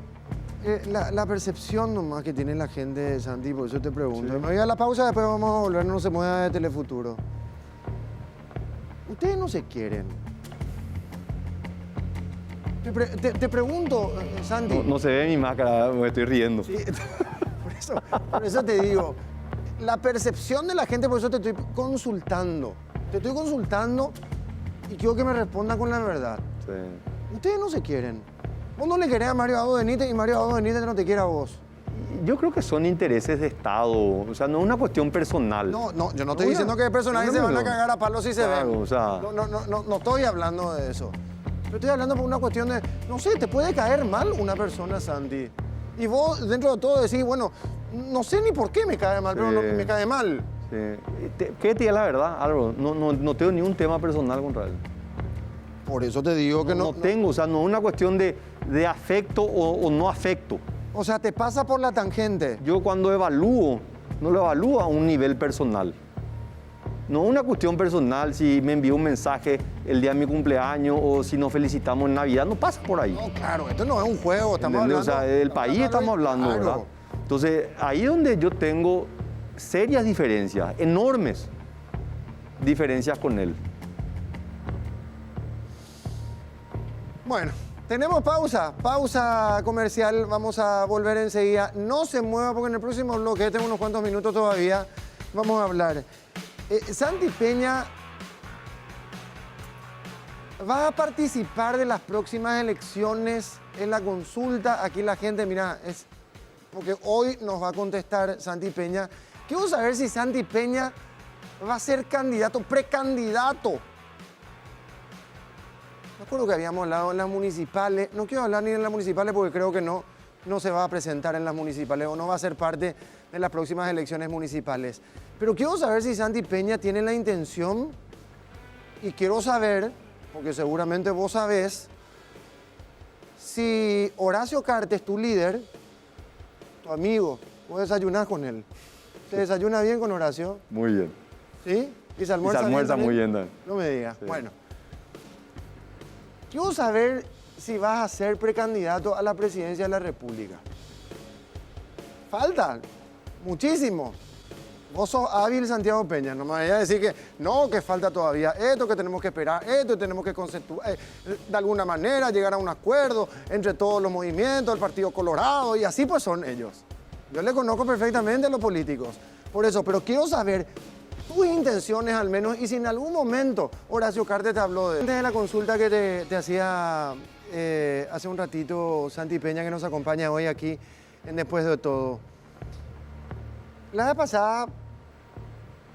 la percepción nomás que tiene la gente, Santi, por eso te pregunto. Sí. Me voy a la pausa, después vamos a volver, no se mueva de Telefuturo. Ustedes no se quieren. Te pregunto, Santi. No se ve mi máscara, me estoy riendo. Sí, por eso te digo, la percepción de la gente, por eso te estoy consultando. Te estoy consultando y quiero que me respondan con la verdad. Sí. Ustedes no se quieren. Vos no le querés a Mario Abdo Benítez y Mario Abdo Benítez no te quiere a vos. Yo creo que son intereses de Estado, o sea, no es una cuestión personal. No, yo no estoy diciendo que personajes se van a cagar a palos si se Claro, ven. o sea. No estoy hablando de eso. Yo estoy hablando por una cuestión de, no sé, te puede caer mal una persona, Santi. Y vos, dentro de todo, decís, bueno, no sé ni por qué me cae mal, Sí. pero no, me cae mal. ¿Qué te diga la verdad, Álvaro? No tengo ni un tema personal contra él. Por eso te digo que No tengo, o sea, no es una cuestión de afecto o no afecto. O sea, te pasa por la tangente. Yo cuando evalúo, no lo evalúo a un nivel personal. No es una cuestión personal si me envió un mensaje el día de mi cumpleaños o si nos felicitamos en Navidad, no pasa por ahí. No, claro, esto no es un juego, estamos ¿Entendés? hablando... O sea, del país estamos hablando, claro. ¿verdad? Entonces, ahí es donde yo tengo serias diferencias, enormes diferencias con él. Bueno, tenemos pausa comercial, vamos a volver enseguida. No se mueva porque en el próximo bloque, tengo unos cuantos minutos todavía, vamos a hablar. Santi Peña va a participar de las próximas elecciones en la consulta. Aquí la gente, mira, es porque hoy nos va a contestar Santi Peña. Quiero saber si Santi Peña va a ser candidato, precandidato. Me acuerdo que habíamos hablado en las municipales. No quiero hablar ni en las municipales porque creo que no se va a presentar en las municipales o no va a ser parte de las próximas elecciones municipales. Pero quiero saber si Santi Peña tiene la intención y quiero saber, porque seguramente vos sabés, si Horacio Cartes, tu líder, tu amigo, vos desayunás con él. ¿Se desayuna bien con Horacio? Muy bien. ¿Sí? ¿Y se Y se almuerza muy bien. ¿no? No me digas. Sí. Bueno. Quiero saber si vas a ser precandidato a la presidencia de la República. Falta muchísimo. Vos sos hábil, Santiago Peña. No me vayas a decir que no, que falta todavía esto, que tenemos que esperar esto, tenemos que conceptuar, de alguna manera llegar a un acuerdo entre todos los movimientos, el Partido Colorado, y así pues son ellos. Yo le conozco perfectamente a los políticos. Por eso, pero quiero saber tus intenciones al menos, y si en algún momento Horacio Cartes te habló de la consulta que te hacía hace un ratito Santi Peña, que nos acompaña hoy aquí en Después de Todo. La vez pasada,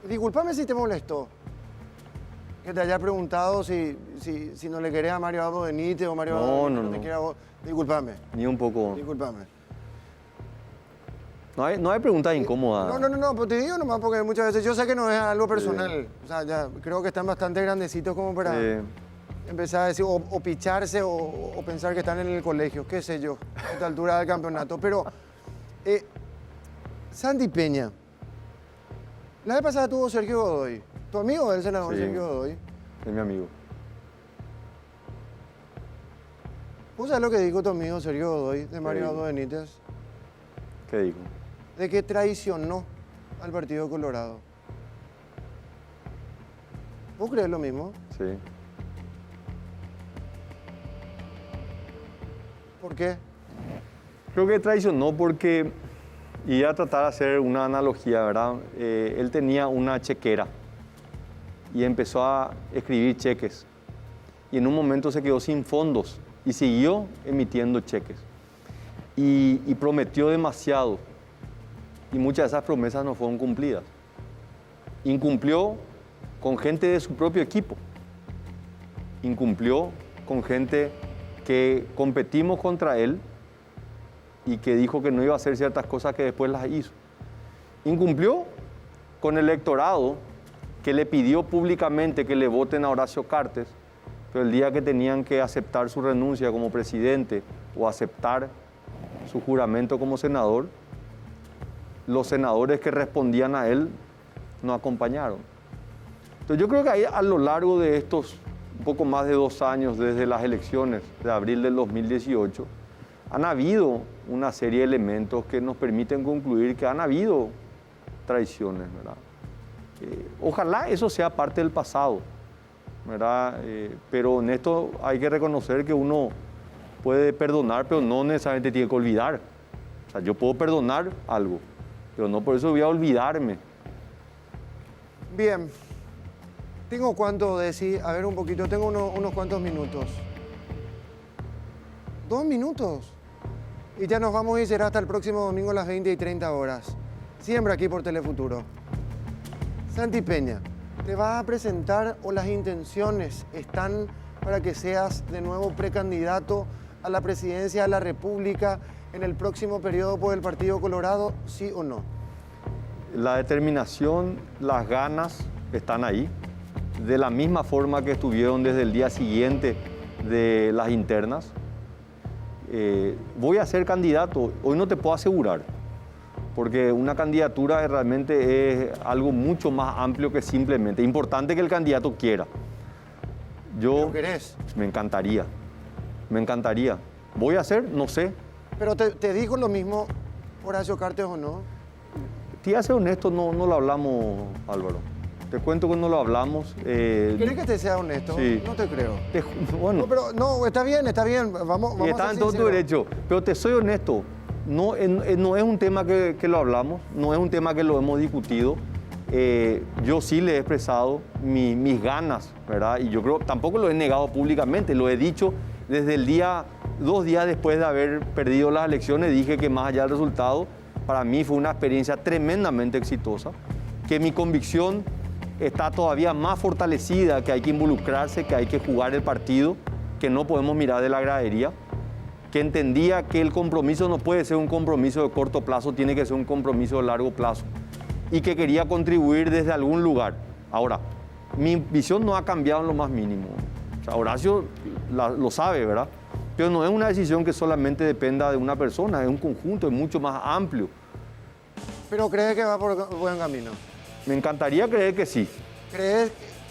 discúlpame si te molestó, que te haya preguntado si no le querés a Mario Abdo Benítez o Mario Abdo Benítez no te quiere a vos. Discúlpame. Ni un poco. Discúlpame. No hay preguntas incómodas. No, pero te digo nomás porque muchas veces yo sé que no es algo personal. O sea, ya creo que están bastante grandecitos como para empezar a decir, o picharse o pensar que están en el colegio, qué sé yo, a esta altura del campeonato. Pero, Santi Peña, la vez pasada tuvo Sergio Godoy, tu amigo del senador Sergio Godoy. Es mi amigo. ¿Vos sabés lo que dijo tu amigo Sergio Godoy de Mario Abdo Benítez? ¿Qué dijo? De que traicionó al Partido Colorado. ¿Vos crees lo mismo? Sí. ¿Por qué? Creo que traicionó porque, y a tratar de hacer una analogía, ¿verdad? Él tenía una chequera y empezó a escribir cheques. Y en un momento se quedó sin fondos y siguió emitiendo cheques. Y prometió demasiado. Y muchas de esas promesas no fueron cumplidas. Incumplió con gente de su propio equipo. Incumplió con gente que competimos contra él y que dijo que no iba a hacer ciertas cosas que después las hizo. Incumplió con el electorado que le pidió públicamente que le voten a Horacio Cartes, pero el día que tenían que aceptar su renuncia como presidente o aceptar su juramento como senador, los senadores que respondían a él no acompañaron. Entonces yo creo que ahí a lo largo de estos un poco más de 2 años desde las elecciones de abril del 2018, han habido una serie de elementos que nos permiten concluir que han habido traiciones, ¿verdad? Ojalá eso sea parte del pasado, ¿verdad? Pero en esto hay que reconocer que uno puede perdonar, pero no necesariamente tiene que olvidar. O sea, yo puedo perdonar algo, pero no por eso voy a olvidarme. Bien. Tengo cuánto decir, a ver un poquito, tengo unos cuantos minutos. 2 minutos. Y ya nos vamos y será hasta el próximo domingo a las 20:30. Siempre aquí por Telefuturo. Santi Peña, ¿te vas a presentar o las intenciones están para que seas de nuevo precandidato a la presidencia de la República en el próximo periodo por el Partido Colorado, sí o no? La determinación, las ganas están ahí, de la misma forma que estuvieron desde el día siguiente de las internas. Voy a ser candidato, hoy no te puedo asegurar, porque una candidatura realmente es algo mucho más amplio que simplemente. Importante que el candidato quiera. Yo ¿Lo querés? me encantaría, me encantaría. ¿Voy a hacer? No sé. Pero te dijo lo mismo Horacio Cartes o no. Te voy a ser honesto, no lo hablamos, Álvaro. Te cuento que no lo hablamos. ¿Querés que te sea honesto? Sí. No te creo. Bueno, No, pero no, está bien, vamos y a está ser en todo tu sinceros. derecho. Pero te soy honesto, no es un tema que lo hablamos, no es un tema que lo hemos discutido. Yo sí le he expresado mis ganas, ¿verdad? Y yo creo, tampoco lo he negado públicamente, lo he dicho desde el día, 2 días después de haber perdido las elecciones, dije que más allá del resultado, para mí fue una experiencia tremendamente exitosa, que mi convicción está todavía más fortalecida, que hay que involucrarse, que hay que jugar el partido, que no podemos mirar de la gradería, que entendía que el compromiso no puede ser un compromiso de corto plazo, tiene que ser un compromiso de largo plazo, y que quería contribuir desde algún lugar. Ahora, mi visión no ha cambiado en lo más mínimo. O sea, Horacio lo sabe, ¿verdad? Pero no es una decisión que solamente dependa de una persona, es un conjunto, es mucho más amplio. Pero crees que va por buen camino. Me encantaría creer que sí.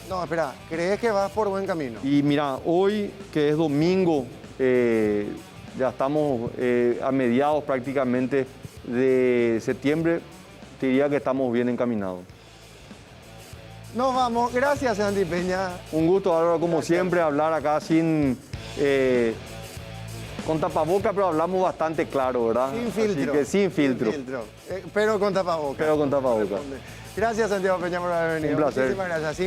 No, espera, ¿crees que vas por buen camino? Y mira, hoy que es domingo, ya estamos a mediados prácticamente de septiembre, te diría que estamos bien encaminados. Nos vamos. Gracias, Sandy Peña. Un gusto, Álvaro, como siempre, hablar acá con tapaboca, pero hablamos bastante claro, ¿verdad? Sin filtro. Así que sin filtro. Pero con tapabocas. Pero con tapaboca. Gracias, Santiago Peña, por haber venido. Un placer. Muchísimas gracias. Sí.